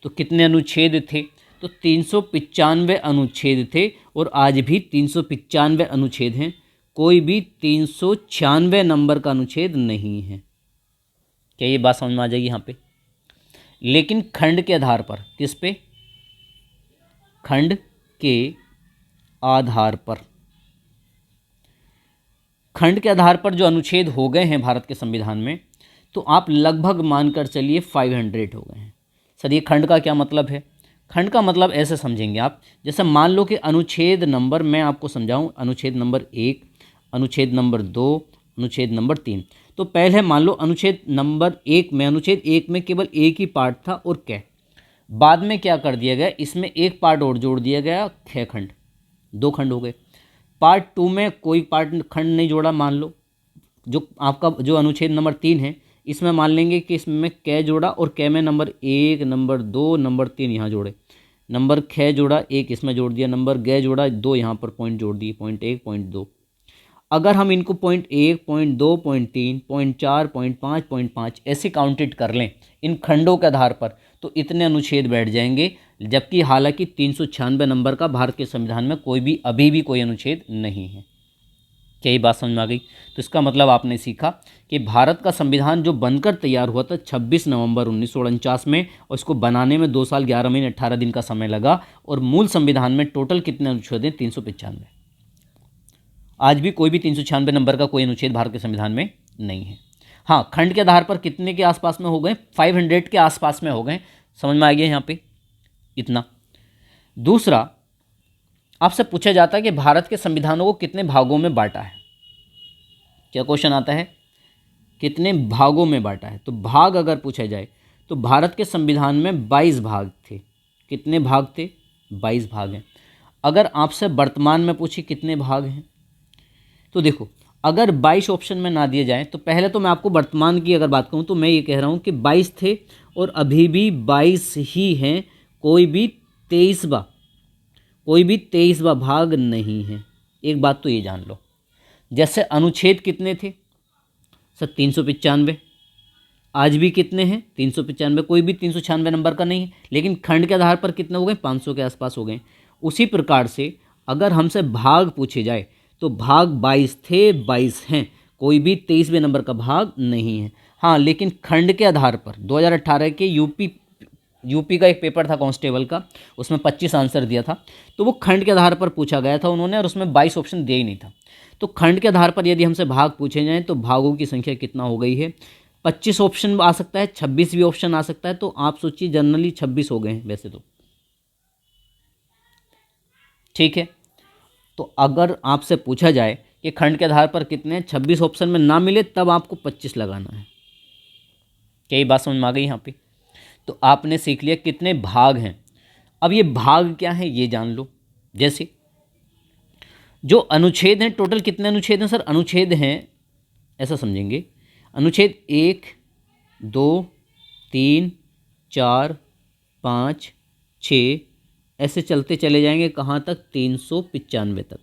A: तो कितने अनुच्छेद थे? तो 395 अनुच्छेद थे। और आज भी 395 अनुच्छेद हैं, कोई भी 396 नंबर का अनुच्छेद नहीं है। क्या ये बात समझ में आ जाएगी यहाँ पे? लेकिन खंड के आधार पर, किस पे? खंड के आधार पर, खंड के आधार पर जो अनुच्छेद हो गए हैं भारत के संविधान में, तो आप लगभग मानकर चलिए 500 हो गए हैं। सर ये खंड का क्या मतलब है? खंड का मतलब ऐसे समझेंगे आप, जैसे मान लो कि अनुच्छेद नंबर, मैं आपको समझाऊं, अनुच्छेद नंबर 1, अनुच्छेद नंबर 2, अनुच्छेद नंबर 3। तो पहले मान लो अनुच्छेद नंबर 1 में, अनुच्छेद 1 में केवल एक ही पार्ट था और क्या, बाद में क्या कर दिया गया, इसमें एक पार्ट और जोड़ दिया गया, 6 खंड, 2 खंड हो गए। पार्ट 2 में कोई पार्ट खंड नहीं जोड़ा, मान लो जो आपका जो अनुच्छेद नंबर 3 है, इसमें मान लेंगे कि इसमें कै जोड़ा और कै में नंबर 1, नंबर 2, नंबर 3 यहाँ जोड़े, नंबर ख जोड़ा 1 इसमें जोड़ दिया, नंबर गै जोड़ा 2 यहाँ पर पॉइंट जोड़ दिए, पॉइंट 1, पॉइंट 2। अगर हम इनको point 1, point 2, point 3, point 4, point 5, point 5 ऐसे काउंटेड कर लें इन खंडों के आधार पर, तो इतने अनुच्छेद बैठ जाएंगे। जबकि हालांकि 396 नंबर का भारत के संविधान में कोई भी अभी भी कोई अनुच्छेद नहीं है। क्या ये बात समझ में आ गई? तो इसका मतलब आपने सीखा कि भारत का संविधान जो बनकर तैयार हुआ था 26 नवंबर 1949 में, और इसको बनाने में 2 साल 11 महीने 18 दिन का समय लगा, और मूल संविधान में टोटल कितने अनुच्छेद हैं? 395। आज भी कोई भी 396 नंबर का कोई अनुच्छेद भारत के संविधान में नहीं है। हाँ, खंड के आधार पर कितने के आसपास में हो गए? 500 के आसपास में हो गए। समझ में आ गया यहाँ पे इतना। दूसरा, आपसे पूछा जाता है कि भारत के संविधानों को कितने भागों में बांटा है। क्या क्वेश्चन आता है? कितने भागों में बांटा है। तो भाग अगर पूछा जाए तो भारत के संविधान में 22 भाग थे। कितने भाग थे? 22 भाग हैं। अगर आपसे वर्तमान में पूछे कितने भाग हैं, तो देखो, अगर 22 ऑप्शन में ना दिए जाएं तो पहले तो मैं आपको वर्तमान की अगर बात करूं तो मैं ये कह रहा हूं कि 22 थे और अभी भी 22 ही हैं, कोई भी 23वां भाग नहीं है। एक बात तो ये जान लो। जैसे अनुच्छेद कितने थे सर? 395। आज भी कितने हैं? 395। कोई भी 396 नंबर का नहीं है, लेकिन खंड के आधार पर कितने हो गए? 500 के आसपास हो गए। उसी प्रकार से अगर हमसे भाग पूछे जाए तो भाग 22 थे, 22 हैं, कोई भी 23वें नंबर का भाग नहीं है। हाँ, लेकिन खंड के आधार पर 2018 के यूपी का एक पेपर था कांस्टेबल का, उसमें 25 आंसर दिया था, तो वो खंड के आधार पर पूछा गया था उन्होंने, और उसमें 22 ऑप्शन दिया ही नहीं था। तो खंड के आधार पर यदि हमसे भाग पूछे जाएं तो भागों की संख्या कितना हो गई है? 25 ऑप्शन आ सकता है, 26 भी ऑप्शन आ सकता है। तो आप सोचिए, जनरली 26 हो गए हैं वैसे तो, ठीक है। तो अगर आपसे पूछा जाए कि खंड के आधार पर कितने, 26 ऑप्शन में ना मिले तब आपको 25 लगाना है। क्या ये बात समझ में आ गई यहाँ पे? तो आपने सीख लिया कितने भाग हैं। अब ये भाग क्या है ये जान लो। जैसे जो अनुच्छेद हैं, टोटल कितने अनुच्छेद हैं सर? अनुच्छेद हैं, ऐसा समझेंगे, अनुच्छेद 1, 2, 3, 4, 5, 6 ऐसे चलते चले जाएंगे कहाँ तक? 395 तक।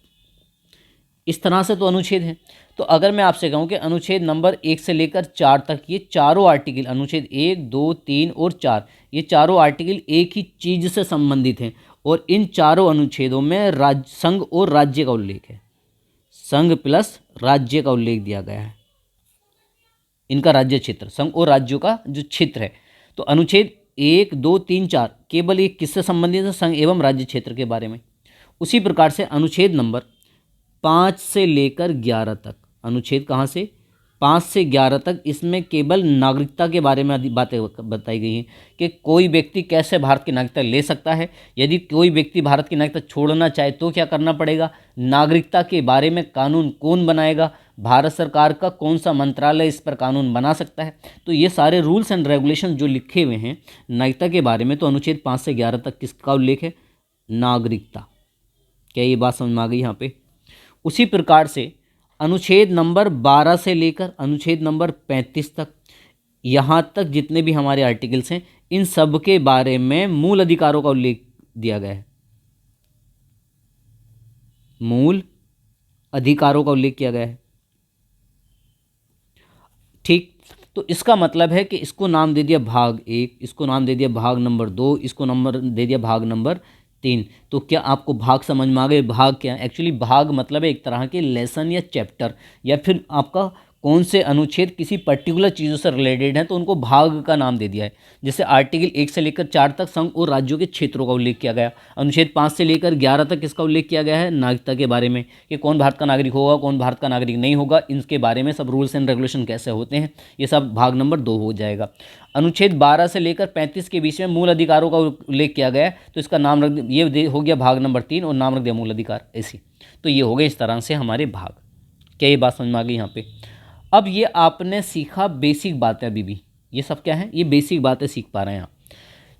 A: इस तरह से तो अनुच्छेद हैं। तो अगर मैं आपसे कहूँ कि अनुच्छेद नंबर 1 से लेकर 4 तक, ये चारों आर्टिकल, अनुच्छेद 1, 2, 3 और 4, ये चारों आर्टिकल एक ही चीज़ से संबंधित हैं, और इन चारों अनुच्छेदों में संघ और राज्य का उल्लेख है। संघ प्लस राज्य का उल्लेख दिया गया है, इनका राज्य क्षेत्र, संघ और राज्यों का जो क्षेत्र है। तो अनुच्छेद 1, 2, 3, 4 केवल ये किससे संबंधित है? संघ एवं राज्य क्षेत्र के बारे में। उसी प्रकार से अनुच्छेद नंबर 5 से लेकर 11 तक, अनुच्छेद कहाँ से? 5 से 11 तक, इसमें केवल नागरिकता के बारे में बातें बताई गई हैं कि कोई व्यक्ति कैसे भारत की नागरिकता ले सकता है, यदि कोई व्यक्ति भारत की नागरिकता छोड़ना चाहे तो क्या करना पड़ेगा, नागरिकता के बारे में कानून कौन बनाएगा, भारत सरकार का कौन सा मंत्रालय इस पर कानून बना सकता है। तो ये सारे रूल्स एंड रेगुलेशन जो लिखे हुए हैं नागरिकता के बारे में, तो अनुच्छेद 5 से 11 तक किसका उल्लेख है? नागरिकता। क्या ये बात समझ में आ गई यहाँ पे? उसी प्रकार से अनुच्छेद नंबर 12 से लेकर अनुच्छेद नंबर 35 तक, यहाँ तक जितने भी हमारे आर्टिकल्स हैं, इन सब के बारे में मूल अधिकारों का उल्लेख दिया गया है। मूल अधिकारों का उल्लेख किया गया है, ठीक। तो इसका मतलब है कि इसको नाम दे दिया भाग 1, इसको नाम दे दिया भाग नंबर 2, इसको नंबर दे दिया भाग नंबर 3। तो क्या आपको भाग समझ में आ गए? भाग क्या है? एक्चुअली भाग मतलब है एक तरह के लेसन या चैप्टर, या फिर आपका कौन से अनुच्छेद किसी पर्टिकुलर चीज़ों से रिलेटेड हैं तो उनको भाग का नाम दे दिया है। जैसे आर्टिकल 1 से लेकर 4 तक संघ और राज्यों के क्षेत्रों का उल्लेख किया गया। अनुच्छेद 5 से लेकर 11 तक किसका उल्लेख किया गया है? नागरिकता के बारे में, कि कौन भारत का नागरिक होगा, कौन भारत का नागरिक नहीं होगा, इनके बारे में सब रूल्स एंड रेगुलेशन कैसे होते हैं, ये सब भाग नंबर 2 हो जाएगा। अनुच्छेद 12 से लेकर 35 के बीच में मूल अधिकारों का उल्लेख किया गया है, तो इसका नाम रख ये हो गया भाग नंबर 3, और नाम रख दिया मूल अधिकार, ऐसी। तो ये हो गए इस तरह से हमारे भाग। क्या ये बात समझ में आ गई यहाँ पे? अब ये आपने सीखा बेसिक बातें, अभी भी ये सब क्या है? ये बेसिक बातें सीख पा रहे हैं आप।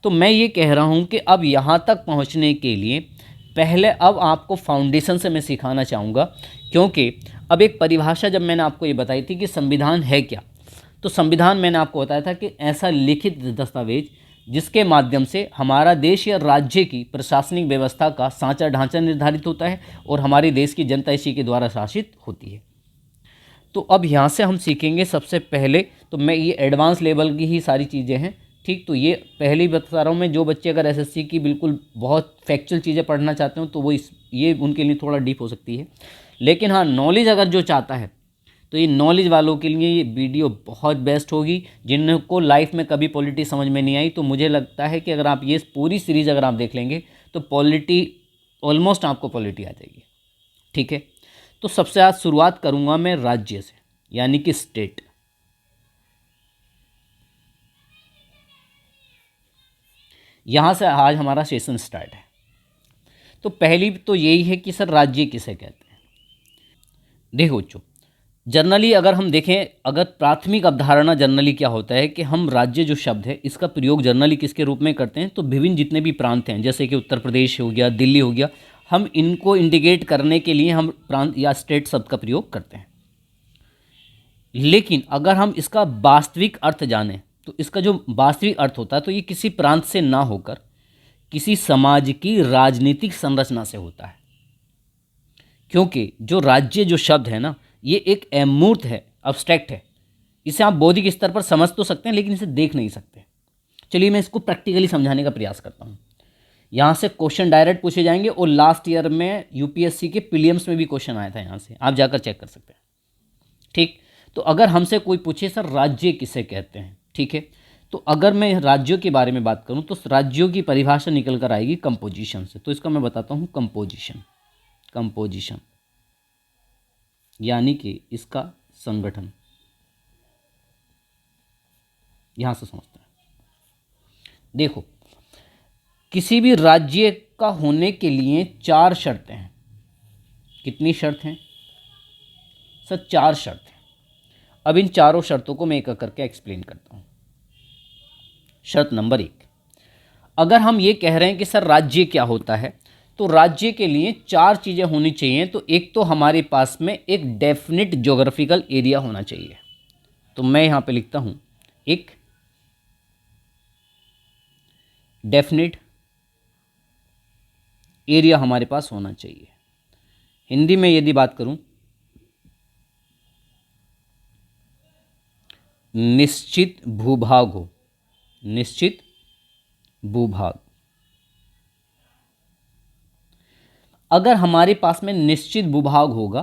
A: तो मैं ये कह रहा हूँ कि अब यहाँ तक पहुँचने के लिए पहले अब आपको फाउंडेशन से मैं सिखाना चाहूँगा, क्योंकि अब एक परिभाषा जब मैंने आपको ये बताई थी कि संविधान है क्या, तो संविधान मैंने आपको बताया था कि ऐसा लिखित दस्तावेज जिसके माध्यम से हमारा देश या राज्य की प्रशासनिक व्यवस्था का सांचा ढांचा निर्धारित होता है और हमारे देश की जनता इसी के द्वारा शासित होती है। तो अब यहाँ से हम सीखेंगे सबसे पहले, तो मैं ये एडवांस लेवल की ही सारी चीज़ें हैं, ठीक। तो ये पहले ही बता रहा हूँ मैं, जो बच्चे अगर एसएससी की बिल्कुल बहुत फैक्चुअल चीज़ें पढ़ना चाहते हो तो वो ये उनके लिए थोड़ा डीप हो सकती है। लेकिन हाँ, नॉलेज अगर जो चाहता है तो ये नॉलेज वालों के लिए ये वीडियो बहुत बेस्ट होगी। जिनको लाइफ में कभी पॉलिटी समझ में नहीं आई, तो मुझे लगता है कि अगर आप ये पूरी सीरीज़ अगर आप देख लेंगे तो पॉलिटी ऑलमोस्ट आपको पॉलिटी आ जाएगी, ठीक है। तो सबसे आज शुरुआत करूँगा मैं राज्य से, यानी कि स्टेट। यहाँ से आज हमारा सेशन स्टार्ट है। तो पहली तो यही है कि सर राज्य किसे कहते हैं। देखो बच्चों, जनरली अगर हम देखें, अगर प्राथमिक अवधारणा जनरली क्या होता है कि हम राज्य जो शब्द है इसका प्रयोग जनरली किसके रूप में करते हैं, तो विभिन्न जितने भी प्रांत हैं, जैसे कि उत्तर प्रदेश हो गया, दिल्ली हो गया, हम इनको इंडिकेट करने के लिए हम प्रांत या स्टेट शब्द का प्रयोग करते हैं। लेकिन अगर हम इसका वास्तविक अर्थ जानें तो इसका जो वास्तविक अर्थ होता है तो ये किसी प्रांत से ना होकर किसी समाज की राजनीतिक संरचना से होता है। क्योंकि जो राज्य जो शब्द है ना, ये एक अमूर्त है, अब्स्ट्रैक्ट है। इसे आप बौद्धिक स्तर पर समझ तो सकते हैं लेकिन इसे देख नहीं सकते। चलिए मैं इसको प्रैक्टिकली समझाने का प्रयास करता हूँ। यहाँ से क्वेश्चन डायरेक्ट पूछे जाएंगे और लास्ट ईयर में यूपीएससी के प्रीलिम्स में भी क्वेश्चन आया था, यहाँ से आप जाकर चेक कर सकते हैं, ठीक। तो अगर हमसे कोई पूछे सर राज्य किसे कहते हैं, ठीक है, तो अगर मैं राज्यों के बारे में बात करूं तो राज्यों की परिभाषा निकल कर आएगी कंपोजिशन से। तो इसका मैं बताता हूं कंपोजिशन यानी कि इसका संगठन। यहां से समझते हैं। देखो, किसी भी राज्य का होने के लिए 4 शर्तें हैं। कितनी शर्त हैं सर? 4 शर्त हैं। अब इन चारों शर्तों को मैं एक एक करके एक्सप्लेन करता हूं। शर्त नंबर 1, अगर हम ये कह रहे हैं कि सर राज्य क्या होता है, तो राज्य के लिए 4 चीज़ें होनी चाहिए। तो एक तो हमारे पास में एक डेफिनिट ज्योग्राफिकल एरिया होना चाहिए। तो मैं यहाँ पे लिखता हूँ एक डेफिनिट एरिया हमारे पास होना चाहिए। हिंदी में यदि बात करूँ, निश्चित भूभाग हो, निश्चित भूभाग। अगर हमारे पास में निश्चित भूभाग होगा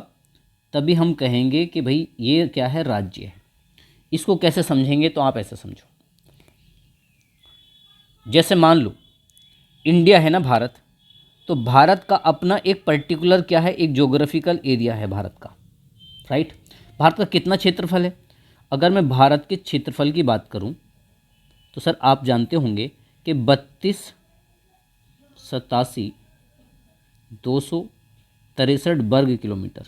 A: तभी हम कहेंगे कि भाई ये क्या है, राज्य है। इसको कैसे समझेंगे, तो आप ऐसे समझो, जैसे मान लो इंडिया है ना, भारत, तो भारत का अपना एक पर्टिकुलर क्या है, एक ज्योग्राफिकल एरिया है भारत का, राइट। भारत का कितना क्षेत्रफल है? अगर मैं भारत के क्षेत्रफल की बात करूं तो सर आप जानते होंगे कि 32,87,263 वर्ग किलोमीटर,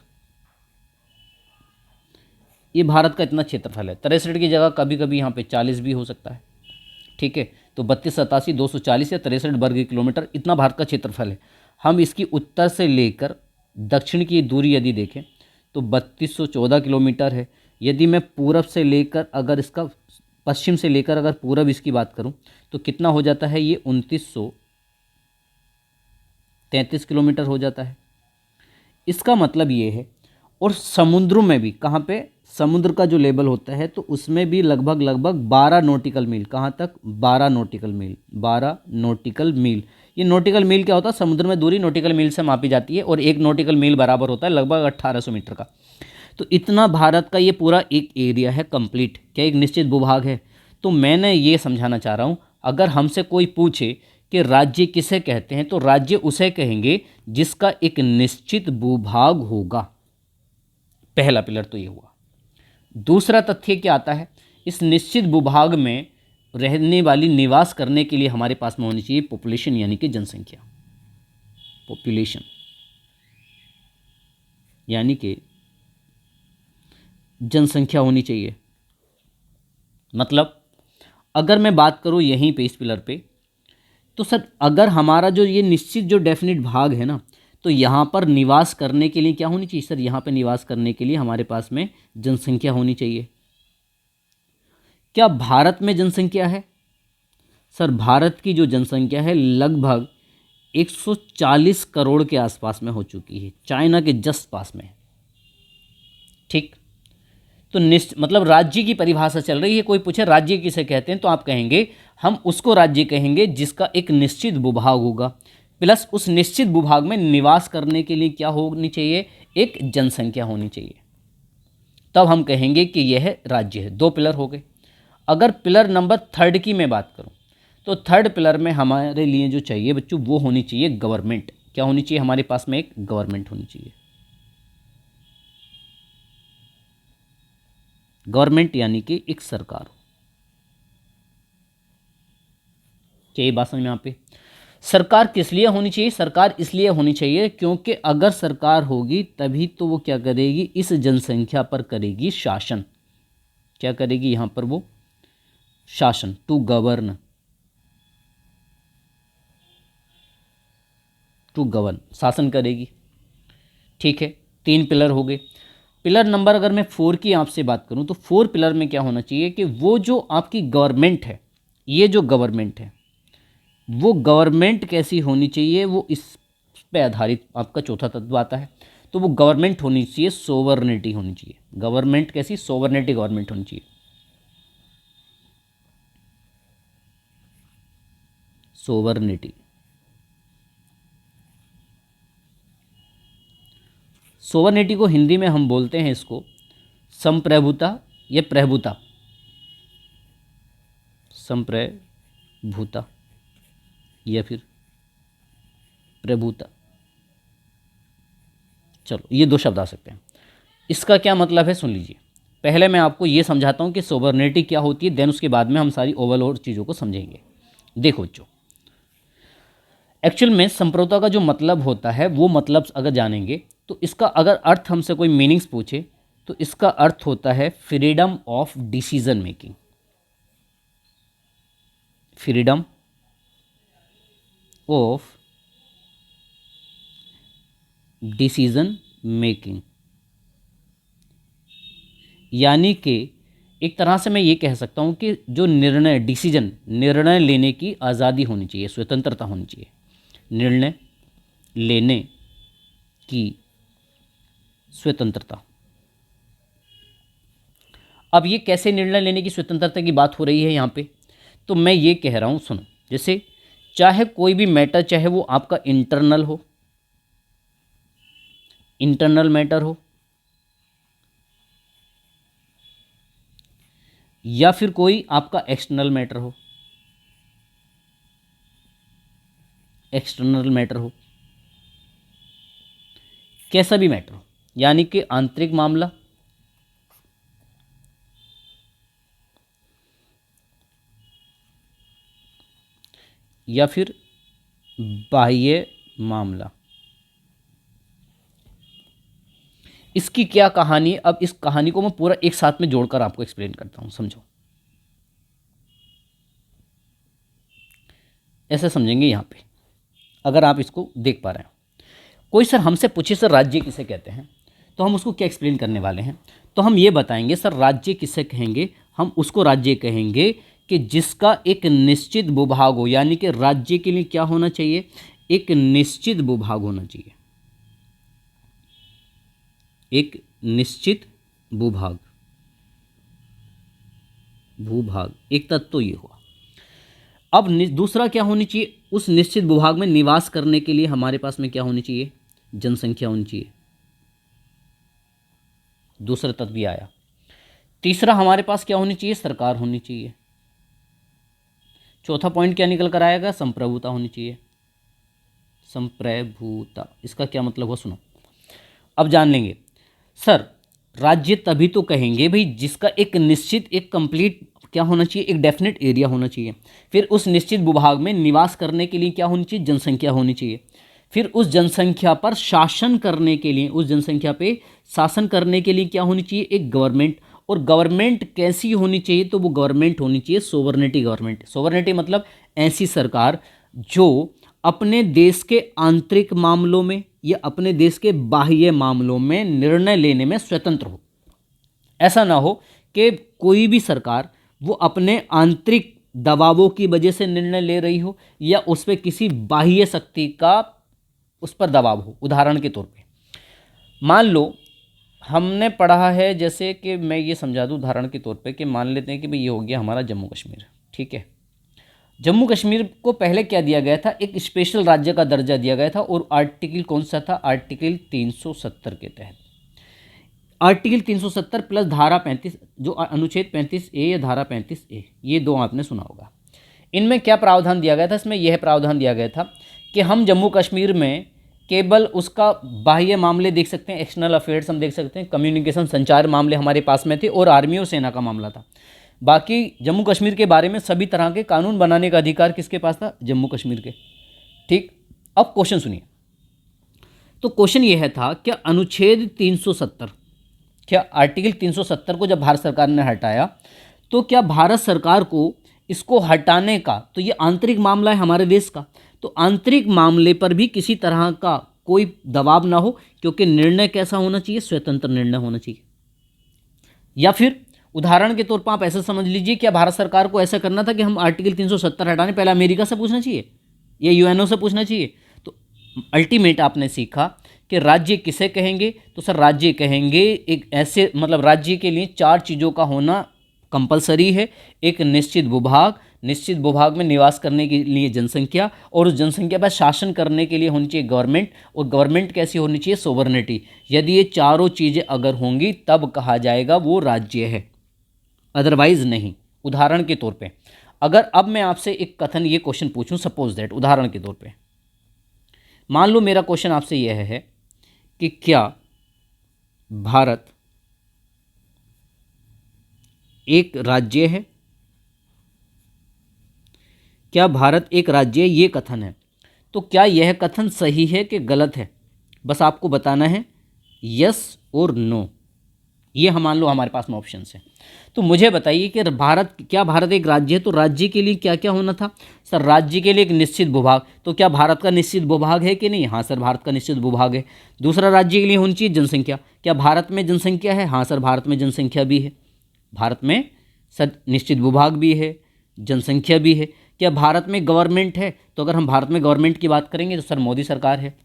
A: ये भारत का इतना क्षेत्रफल है। 63 की जगह कभी कभी यहाँ पे 40 भी हो सकता है, ठीक है। तो 32,87,240 या 63 वर्ग किलोमीटर, इतना भारत का क्षेत्रफल है। हम इसकी उत्तर से लेकर दक्षिण की दूरी यदि देखें तो 3214 किलोमीटर है। यदि मैं पूरब से लेकर, अगर इसका पश्चिम से लेकर अगर पूरब इसकी बात करूं तो कितना हो जाता है, ये 2933 किलोमीटर हो जाता है। इसका मतलब ये है, और समुद्रों में भी, कहाँ पे, समुद्र का जो लेवल होता है तो उसमें भी लगभग 12 नॉटिकल मील, कहाँ तक, 12 नॉटिकल मील, 12 नॉटिकल मील। ये नॉटिकल मील क्या होता है? समुद्र में दूरी नॉटिकल मील से मापी जाती है और 1 नॉटिकल मील बराबर होता है लगभग 1800 मीटर का। तो इतना भारत का ये पूरा एक एरिया है कंप्लीट, क्या एक निश्चित भूभाग है। तो मैंने ये समझाना चाह रहा हूँ, अगर हमसे कोई पूछे कि राज्य किसे कहते हैं, तो राज्य उसे कहेंगे जिसका एक निश्चित भूभाग होगा। पहला पिलर तो ये हुआ। दूसरा तथ्य क्या आता है, इस निश्चित भूभाग में रहने वाली, निवास करने के लिए हमारे पास में होनी चाहिए पॉपुलेशन, यानी कि जनसंख्या। पॉपुलेशन यानी कि जनसंख्या होनी चाहिए। मतलब अगर मैं बात करूं यहीं पे इस पिलर पे, तो सर अगर हमारा जो ये निश्चित जो डेफिनिट भाग है ना, तो यहाँ पर निवास करने के लिए क्या होनी चाहिए सर? यहाँ पे निवास करने के लिए हमारे पास में जनसंख्या होनी चाहिए। क्या भारत में जनसंख्या है? सर भारत की जो जनसंख्या है लगभग 140 करोड़ के आसपास में हो चुकी है, चाइना के जस्ट पास में। ठीक, तो मतलब राज्य की परिभाषा चल रही है। कोई पूछे राज्य किसे कहते हैं, तो आप कहेंगे हम उसको राज्य कहेंगे जिसका एक निश्चित भूभाग होगा, प्लस उस निश्चित भूभाग में निवास करने के लिए क्या होनी चाहिए, एक जनसंख्या होनी चाहिए, तब हम कहेंगे कि यह राज्य है। दो पिलर हो गए। अगर पिलर नंबर थर्ड की मैं बात करूं, तो थर्ड पिलर में हमारे लिए जो चाहिए बच्चों, वो होनी चाहिए गवर्नमेंट। क्या होनी चाहिए हमारे पास में, एक गवर्नमेंट होनी चाहिए। गवर्नमेंट यानी कि एक सरकार हो। क्या ये बात समझ में यहाँ पे? सरकार किस लिए होनी चाहिए? सरकार इसलिए होनी चाहिए क्योंकि अगर सरकार होगी तभी तो वो क्या करेगी, इस जनसंख्या पर करेगी शासन। क्या करेगी यहां पर वो, शासन, टू गवर्न, टू गवर्न, शासन करेगी। ठीक है, तीन पिलर हो गए। पिलर नंबर अगर मैं 4 की आपसे बात करूं, तो 4 पिलर में क्या होना चाहिए कि वो जो आपकी गवर्नमेंट है, ये जो गवर्नमेंट है, वो गवर्नमेंट कैसी होनी चाहिए, वो इस पे आधारित आपका चौथा तत्व आता है। तो वो गवर्नमेंट होनी चाहिए, सोवर्निटी होनी चाहिए। गवर्नमेंट कैसी, सोवर्निटी गवर्नमेंट होनी चाहिए। सोवर्निटी, सोवर्निटी को हिंदी में हम बोलते हैं इसको संप्रभुता या प्रभुता, संप्रभुता या फिर प्रभुता। चलो ये दो शब्द आ सकते हैं। इसका क्या मतलब है सुन लीजिए। पहले मैं आपको ये समझाता हूँ कि सोवर्निटी क्या होती है, देन उसके बाद में हम सारी ओवरऑल चीज़ों को समझेंगे। देखो बच्चों, एक्चुअल में संप्रभुता का जो मतलब होता है, वो मतलब अगर जानेंगे तो इसका अगर अर्थ हमसे कोई मीनिंग्स पूछे तो इसका अर्थ होता है freedom of decision making. Freedom of decision making, यानी कि एक तरह से मैं ये कह सकता हूँ कि जो निर्णय, डिसीजन, निर्णय लेने की आज़ादी होनी चाहिए, स्वतंत्रता होनी चाहिए। निर्णय लेने की स्वतंत्रता। अब ये कैसे निर्णय लेने की स्वतंत्रता की बात हो रही है यहाँ पे, तो मैं ये कह रहा हूँ, सुनो, जैसे चाहे कोई भी मैटर, चाहे वो आपका इंटरनल हो, इंटरनल मैटर हो, या फिर कोई आपका एक्सटर्नल मैटर हो, एक्सटर्नल मैटर हो, कैसा भी मैटर हो, यानी कि आंतरिक मामला या फिर बाह्य मामला। इसकी क्या कहानी, अब इस कहानी को मैं पूरा एक साथ में जोड़कर आपको एक्सप्लेन करता हूं, समझो। ऐसे समझेंगे यहां पे, अगर आप इसको देख पा रहे हो। कोई सर हमसे पूछे सर राज्य किसे कहते हैं, तो हम उसको क्या एक्सप्लेन करने वाले हैं, तो हम ये बताएंगे सर राज्य किसे कहेंगे, हम उसको राज्य कहेंगे कि जिसका एक निश्चित भूभाग हो, यानी कि राज्य के लिए क्या होना चाहिए, एक निश्चित भूभाग होना चाहिए, एक निश्चित भूभाग, भूभाग एक तत्व तो ये हुआ। अब दूसरा क्या होनी चाहिए, उस निश्चित भूभाग में निवास करने के लिए हमारे पास में क्या होनी चाहिए, जनसंख्या होनी चाहिए। दूसरा तत्व भी आया। तीसरा हमारे पास क्या होनी चाहिए, सरकार होनी चाहिए। चौथा पॉइंट क्या निकल कर आएगा, संप्रभुता होनी चाहिए, संप्रभुता। इसका क्या मतलब हुआ, सुनो अब जान लेंगे। सर राज्य तभी तो कहेंगे भाई जिसका एक निश्चित, एक कंप्लीट क्या होना चाहिए, एक डेफिनेट एरिया होना चाहिए। फिर उस निश्चित भूभाग में निवास करने के लिए क्या होनी चाहिए, जनसंख्या होनी चाहिए। फिर उस जनसंख्या पर शासन करने के लिए, उस जनसंख्या पे शासन करने के लिए क्या होनी चाहिए, एक गवर्नमेंट। और गवर्नमेंट कैसी होनी चाहिए, तो वो गवर्नमेंट होनी चाहिए सोवर्निटी गवर्नमेंट। सोवर्निटी मतलब ऐसी सरकार जो अपने देश के आंतरिक मामलों में या अपने देश के बाह्य मामलों में निर्णय लेने में स्वतंत्र हो। ऐसा ना हो कि कोई भी सरकार वो अपने आंतरिक दबावों की वजह से निर्णय ले रही हो या उस पर किसी बाह्य शक्ति का उस पर दबाव हो। उदाहरण के तौर पे मान लो हमने पढ़ा है, जैसे कि मैं ये समझा दूँ उदाहरण के तौर पे कि मान लेते हैं कि भाई ये हो गया हमारा जम्मू कश्मीर, ठीक है। जम्मू कश्मीर को पहले क्या दिया गया था, एक स्पेशल राज्य का दर्जा दिया गया था और आर्टिकल कौन सा था, आर्टिकल 370 के तहत। आर्टिकल 370 प्लस धारा 35, जो अनुच्छेद 35A या धारा 35A, ये दो आपने सुना होगा। इनमें क्या प्रावधान दिया गया था, इसमें यह प्रावधान दिया गया था कि हम जम्मू कश्मीर में केवल उसका बाह्य मामले देख सकते हैं, एक्सटर्नल अफेयर्स हम देख सकते हैं, कम्युनिकेशन संचार मामले हमारे पास में थे और आर्मी और सेना का मामला था। बाकी जम्मू कश्मीर के बारे में सभी तरह के कानून बनाने का अधिकार किसके पास था, जम्मू कश्मीर के, ठीक। अब क्वेश्चन सुनिए, तो क्वेश्चन यह था क्या अनुच्छेद 370, क्या आर्टिकल 370 को जब भारत सरकार ने हटाया तो क्या भारत सरकार को इसको हटाने का, तो ये आंतरिक मामला है हमारे देश का, तो आंतरिक मामले पर भी किसी तरह का कोई दबाव ना हो, क्योंकि निर्णय कैसा होना चाहिए, स्वतंत्र निर्णय होना चाहिए। या फिर उदाहरण के तौर पर आप ऐसा समझ लीजिए, क्या भारत सरकार को ऐसा करना था कि हम आर्टिकल 370 हटाने पहले अमेरिका से पूछना चाहिए या यूएनओ से पूछना चाहिए। तो अल्टीमेट आपने सीखा कि राज्य किसे कहेंगे, तो सर राज्य कहेंगे एक ऐसे, मतलब राज्य के लिए 4 चीज़ों का होना कंपलसरी है। एक निश्चित भूभाग, निश्चित भूभाग में निवास करने के लिए जनसंख्या, और उस जनसंख्या पर शासन करने के लिए होनी चाहिए गवर्नमेंट, और गवर्नमेंट कैसी होनी चाहिए, सोवरेनिटी। यदि ये चारों चीज़ें अगर होंगी तब कहा जाएगा वो राज्य है, अदरवाइज नहीं। उदाहरण के तौर पे अगर अब मैं आपसे एक कथन, ये क्वेश्चन पूछूं, सपोज दैट, उदाहरण के तौर पे मान लो मेरा क्वेश्चन आपसे यह है कि क्या भारत एक राज्य है, क्या भारत एक राज्य है, ये कथन है। तो क्या यह कथन सही है कि गलत है, बस आपको बताना है यस और नो। ये हम मान लो हमारे पास में ऑप्शन है, तो मुझे बताइए कि भारत, क्या भारत एक राज्य है, तो राज्य के लिए क्या क्या होना था, सर राज्य के लिए एक निश्चित भूभाग, तो क्या भारत का निश्चित भूभाग है कि नहीं, हाँ सर भारत का निश्चित भूभाग है। दूसरा, राज्य के लिए होनी चाहिए जनसंख्या, क्या भारत में जनसंख्या है, हाँ सर भारत में जनसंख्या भी है, भारत में सर निश्चित भूभाग भी है, जनसंख्या भी है। क्या भारत में गवर्नमेंट है, तो अगर हम भारत में गवर्नमेंट की बात करेंगे तो सर मोदी सरकार है,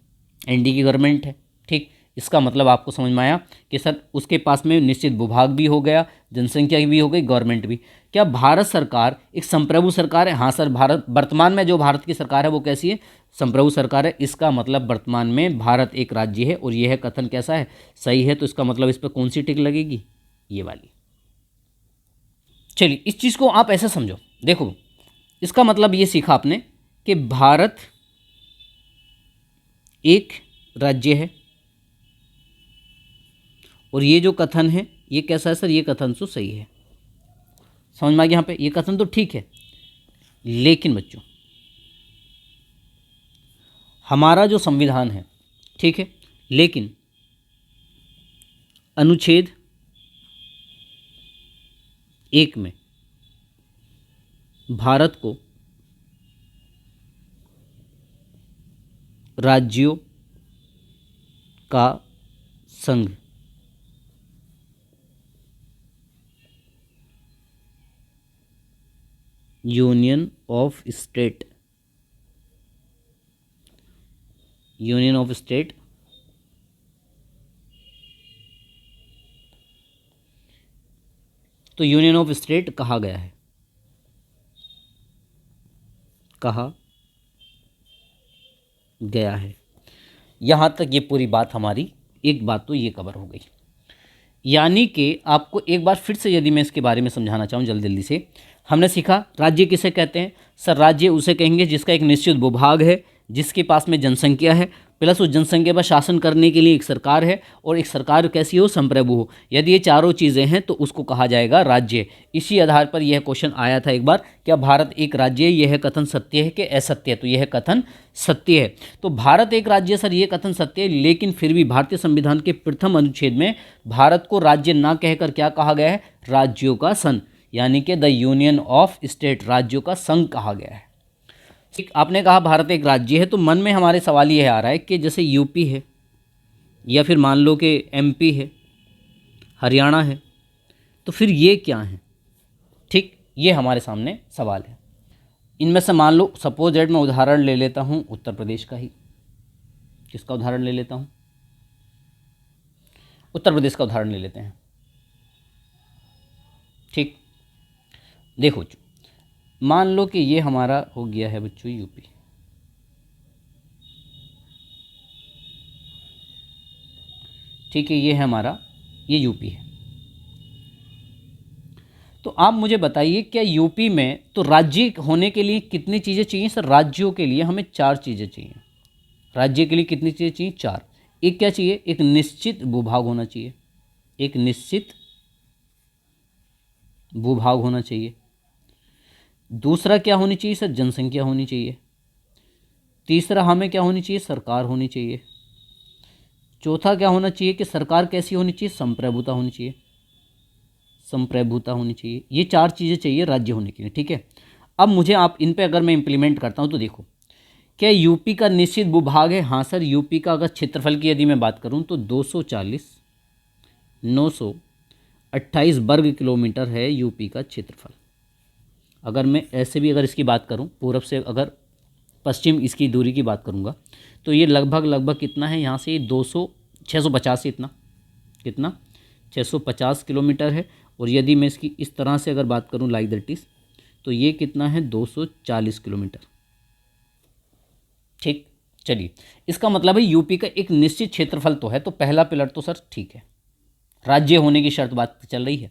A: एनडीए की गवर्नमेंट है, ठीक। इसका मतलब आपको समझ में आया कि सर उसके पास में निश्चित भूभाग भी हो गया, जनसंख्या भी हो गई, गवर्नमेंट भी। क्या भारत सरकार एक संप्रभु सरकार है, हाँ सर भारत, वर्तमान में जो भारत की सरकार है वो कैसी है, संप्रभु सरकार है। इसका मतलब वर्तमान में भारत एक राज्य है, और यह कथन कैसा है, सही है। तो इसका मतलब इस पर कौन सी टिक लगेगी, ये वाली। चलिए इस चीज़ को आप ऐसे समझो, देखो इसका मतलब ये सीखा आपने कि भारत एक राज्य है, और ये जो कथन है ये कैसा है सर, ये कथन तो सही है। समझ में आ गया यहाँ पे, ये कथन तो ठीक है। लेकिन बच्चों हमारा जो संविधान है, ठीक है, लेकिन अनुच्छेद 1 में भारत को राज्यों का संघ, union of state, union of state तो यूनियन ऑफ स्टेट कहा गया है, कहा गया है। यहाँ तक ये पूरी बात हमारी, एक बात तो ये कवर हो गई। यानी कि आपको एक बार फिर से यदि मैं इसके बारे में समझाना चाहूँ जल्दी जल्दी से, हमने सीखा राज्य किसे कहते हैं, सर राज्य उसे कहेंगे जिसका एक निश्चित भूभाग है, जिसके पास में जनसंख्या है, प्लस उस जनसंख्या पर शासन करने के लिए एक सरकार है, और एक सरकार कैसी हो, संप्रभु हो। यदि ये चारों चीज़ें हैं तो उसको कहा जाएगा राज्य। इसी आधार पर यह क्वेश्चन आया था एक बार, क्या भारत एक राज्य है, यह कथन सत्य है कि असत्य है, तो यह कथन सत्य है। तो भारत एक राज्य सर, ये कथन सत्य है, लेकिन फिर भी भारतीय संविधान के प्रथम अनुच्छेद में भारत को राज्य ना कहकर क्या कहा गया है, राज्यों का संघ, यानी कि द यूनियन ऑफ स्टेट, राज्यों का संघ कहा गया है। ठीक, आपने कहा भारत एक राज्य है, तो मन में हमारे सवाल ये आ रहा है कि जैसे यूपी है, या फिर मान लो कि एमपी है, हरियाणा है, तो फिर ये क्या है। ठीक, ये हमारे सामने सवाल है। इनमें से मान लो सपोज दैट मैं उदाहरण ले लेता हूँ उत्तर प्रदेश का ही। किसका उदाहरण ले लेता हूँ? उत्तर प्रदेश का उदाहरण ले लेते हैं। ठीक, देखो मान लो कि ये हमारा हो गया है बच्चों यूपी। ठीक है, ये है हमारा, ये यूपी है। तो आप मुझे बताइए क्या यूपी में तो राज्य होने के लिए कितनी चीज़ें चाहिए? सर राज्यों के लिए हमें 4 चीज़ें चाहिए। राज्य के लिए कितनी चीज़ें चाहिए? 4। एक क्या चाहिए? एक निश्चित भूभाग होना चाहिए। एक निश्चित भूभाग होना चाहिए। दूसरा क्या होनी चाहिए? सर जनसंख्या होनी चाहिए। तीसरा हमें क्या होनी चाहिए? सरकार होनी चाहिए। चौथा क्या होना चाहिए कि सरकार कैसी होनी चाहिए? संप्रभुता होनी चाहिए। संप्रभुता होनी चाहिए। ये 4 चीज़ें चाहिए राज्य होने के लिए। ठीक है, अब मुझे आप इन पे अगर मैं इंप्लीमेंट करता हूँ तो देखो, क्या यूपी का निश्चित भूभाग है? हाँ सर, यूपी का अगर क्षेत्रफल की यदि मैं बात करूँ तो 240,928 वर्ग किलोमीटर है यूपी का क्षेत्रफल। अगर मैं ऐसे भी अगर इसकी बात करूँ, पूरब से अगर पश्चिम इसकी दूरी की बात करूँगा तो ये लगभग कितना है? यहाँ से 650 से इतना, कितना 650 किलोमीटर है। और यदि मैं इसकी इस तरह से अगर बात करूँ लाइक दैट इज़, तो ये कितना है? 240 किलोमीटर। ठीक, चलिए, इसका मतलब है यूपी का एक निश्चित क्षेत्रफल तो है। तो पहला पिलर तो सर ठीक है, राज्य होने की शर्त बात चल रही है।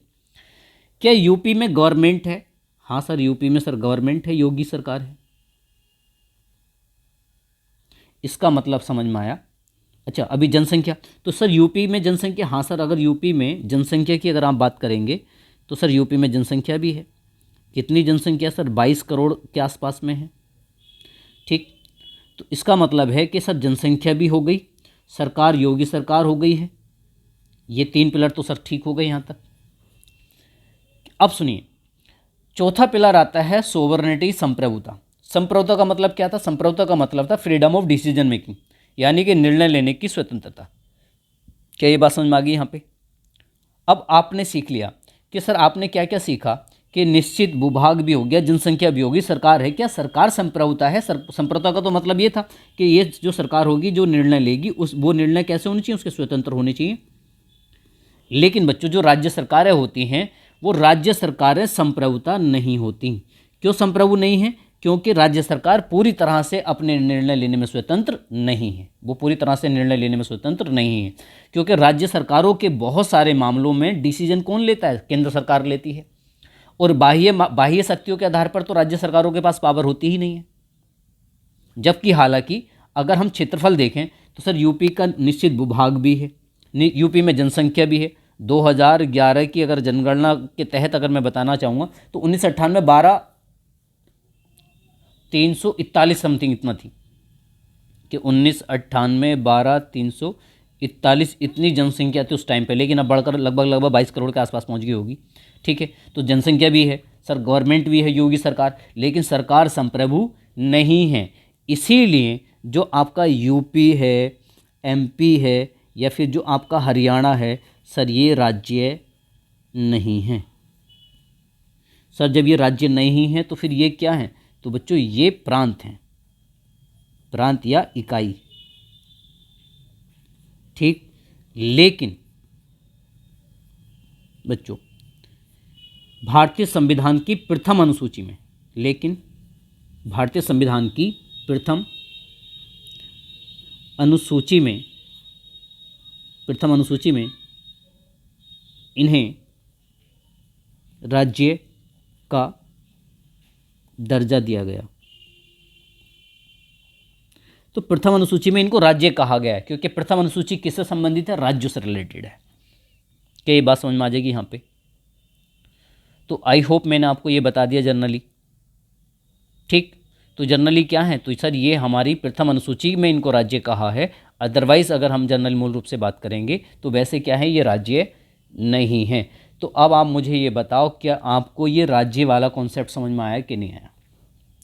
A: क्या यूपी में गवर्नमेंट है? हाँ सर, यूपी में सर गवर्नमेंट है, योगी सरकार है। इसका मतलब समझ में आया। अच्छा, अभी जनसंख्या, तो सर यूपी में जनसंख्या, हाँ सर, अगर यूपी में जनसंख्या की अगर आप बात करेंगे तो सर यूपी में जनसंख्या भी है। कितनी जनसंख्या? सर 22 करोड़ के आसपास में है। ठीक, तो इसका मतलब है कि सर जनसंख्या भी हो गई, सरकार योगी सरकार हो गई है। ये 3 पिलर तो सर ठीक हो गए यहाँ तक। अब सुनिए, चौथा पिलर आता है सोवरेनिटी, संप्रभुता। संप्रभुता का मतलब क्या था? संप्रभुता का मतलब था फ्रीडम ऑफ डिसीजन मेकिंग, यानी कि निर्णय लेने की स्वतंत्रता। क्या ये बात समझ में आ गई यहाँ पे? अब आपने सीख लिया कि सर आपने क्या क्या सीखा कि निश्चित भूभाग भी हो गया, जनसंख्या भी होगी, सरकार है। क्या सरकार संप्रभुता है? संप्रभुता का तो मतलब ये था कि ये जो सरकार होगी, जो निर्णय लेगी, वो निर्णय कैसे होने चाहिए? उसके स्वतंत्र होने चाहिए। लेकिन बच्चों, जो राज्य सरकारें होती हैं वो राज्य सरकारें संप्रभुता नहीं होती। क्यों संप्रभु नहीं है? क्योंकि राज्य सरकार पूरी तरह से अपने निर्णय लेने में स्वतंत्र नहीं है। वो पूरी तरह से निर्णय लेने में स्वतंत्र नहीं है, क्योंकि राज्य सरकारों के बहुत सारे मामलों में डिसीजन कौन लेता है? केंद्र सरकार लेती है। और बाह्य शक्तियों के आधार पर तो राज्य सरकारों के पास पावर होती ही नहीं है। जबकि हालांकि अगर हम क्षेत्रफल देखें तो सर यूपी का निश्चित भूभाग भी है, यूपी में जनसंख्या भी है। 2011 की अगर जनगणना के तहत अगर मैं बताना चाहूँगा तो 1998 12,341 समथिंग इतना थी, कि 1998 12,341 इतनी जनसंख्या थी उस टाइम पे। लेकिन अब बढ़कर लगभग 22 करोड़ के आसपास पहुंच गई होगी। ठीक है, तो जनसंख्या भी है सर, गवर्नमेंट भी है योगी सरकार, लेकिन सरकार संप्रभु नहीं है। इसीलिए जो आपका यूपी है, एमपी है, या फिर जो आपका हरियाणा है सर, ये राज्य नहीं है। सर जब ये राज्य नहीं है तो फिर ये क्या है? तो बच्चों ये प्रांत हैं, प्रांत या इकाई। ठीक, लेकिन बच्चों भारतीय संविधान की प्रथम अनुसूची में, लेकिन भारतीय संविधान की प्रथम अनुसूची में इन्हें राज्य का दर्जा दिया गया। तो प्रथम अनुसूची में इनको राज्य कहा गया है, क्योंकि प्रथम अनुसूची किससे संबंधित है? राज्यों से रिलेटेड है। क्या ये बात समझ में आ जाएगी यहाँ पे? तो आई होप मैंने आपको ये बता दिया जनरली। ठीक, तो जनरली क्या है? तो सर ये हमारी प्रथम अनुसूची में इनको राज्य कहा है। अदरवाइज़ अगर हम जनरल मूल रूप से बात करेंगे तो वैसे क्या है, ये राज्य नहीं है। तो अब आप मुझे ये बताओ, क्या आपको ये राज्य वाला कॉन्सेप्ट समझ में आया कि नहीं आया?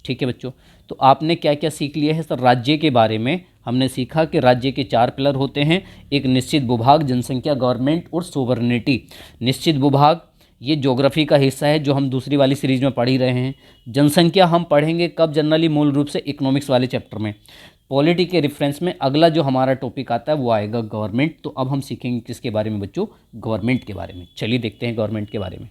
A: ठीक है बच्चों, तो आपने क्या क्या सीख लिया है? सर राज्य के बारे में हमने सीखा कि राज्य के 4 पिलर होते हैं। एक निश्चित भूभाग, जनसंख्या, गवर्नमेंट और सोवरेनिटी। निश्चित भूभाग ये ज्योग्राफी का हिस्सा है जो हम दूसरी वाली सीरीज में पढ़ ही रहे हैं। जनसंख्या हम पढ़ेंगे कब, जनरली मूल रूप से इकोनॉमिक्स वाले चैप्टर में। पॉलिटी के रेफरेंस में अगला जो हमारा टॉपिक आता है वो आएगा गवर्नमेंट। तो अब हम सीखेंगे किसके बारे में बच्चों, गवर्नमेंट के बारे में। चलिए देखते हैं गवर्नमेंट के बारे में।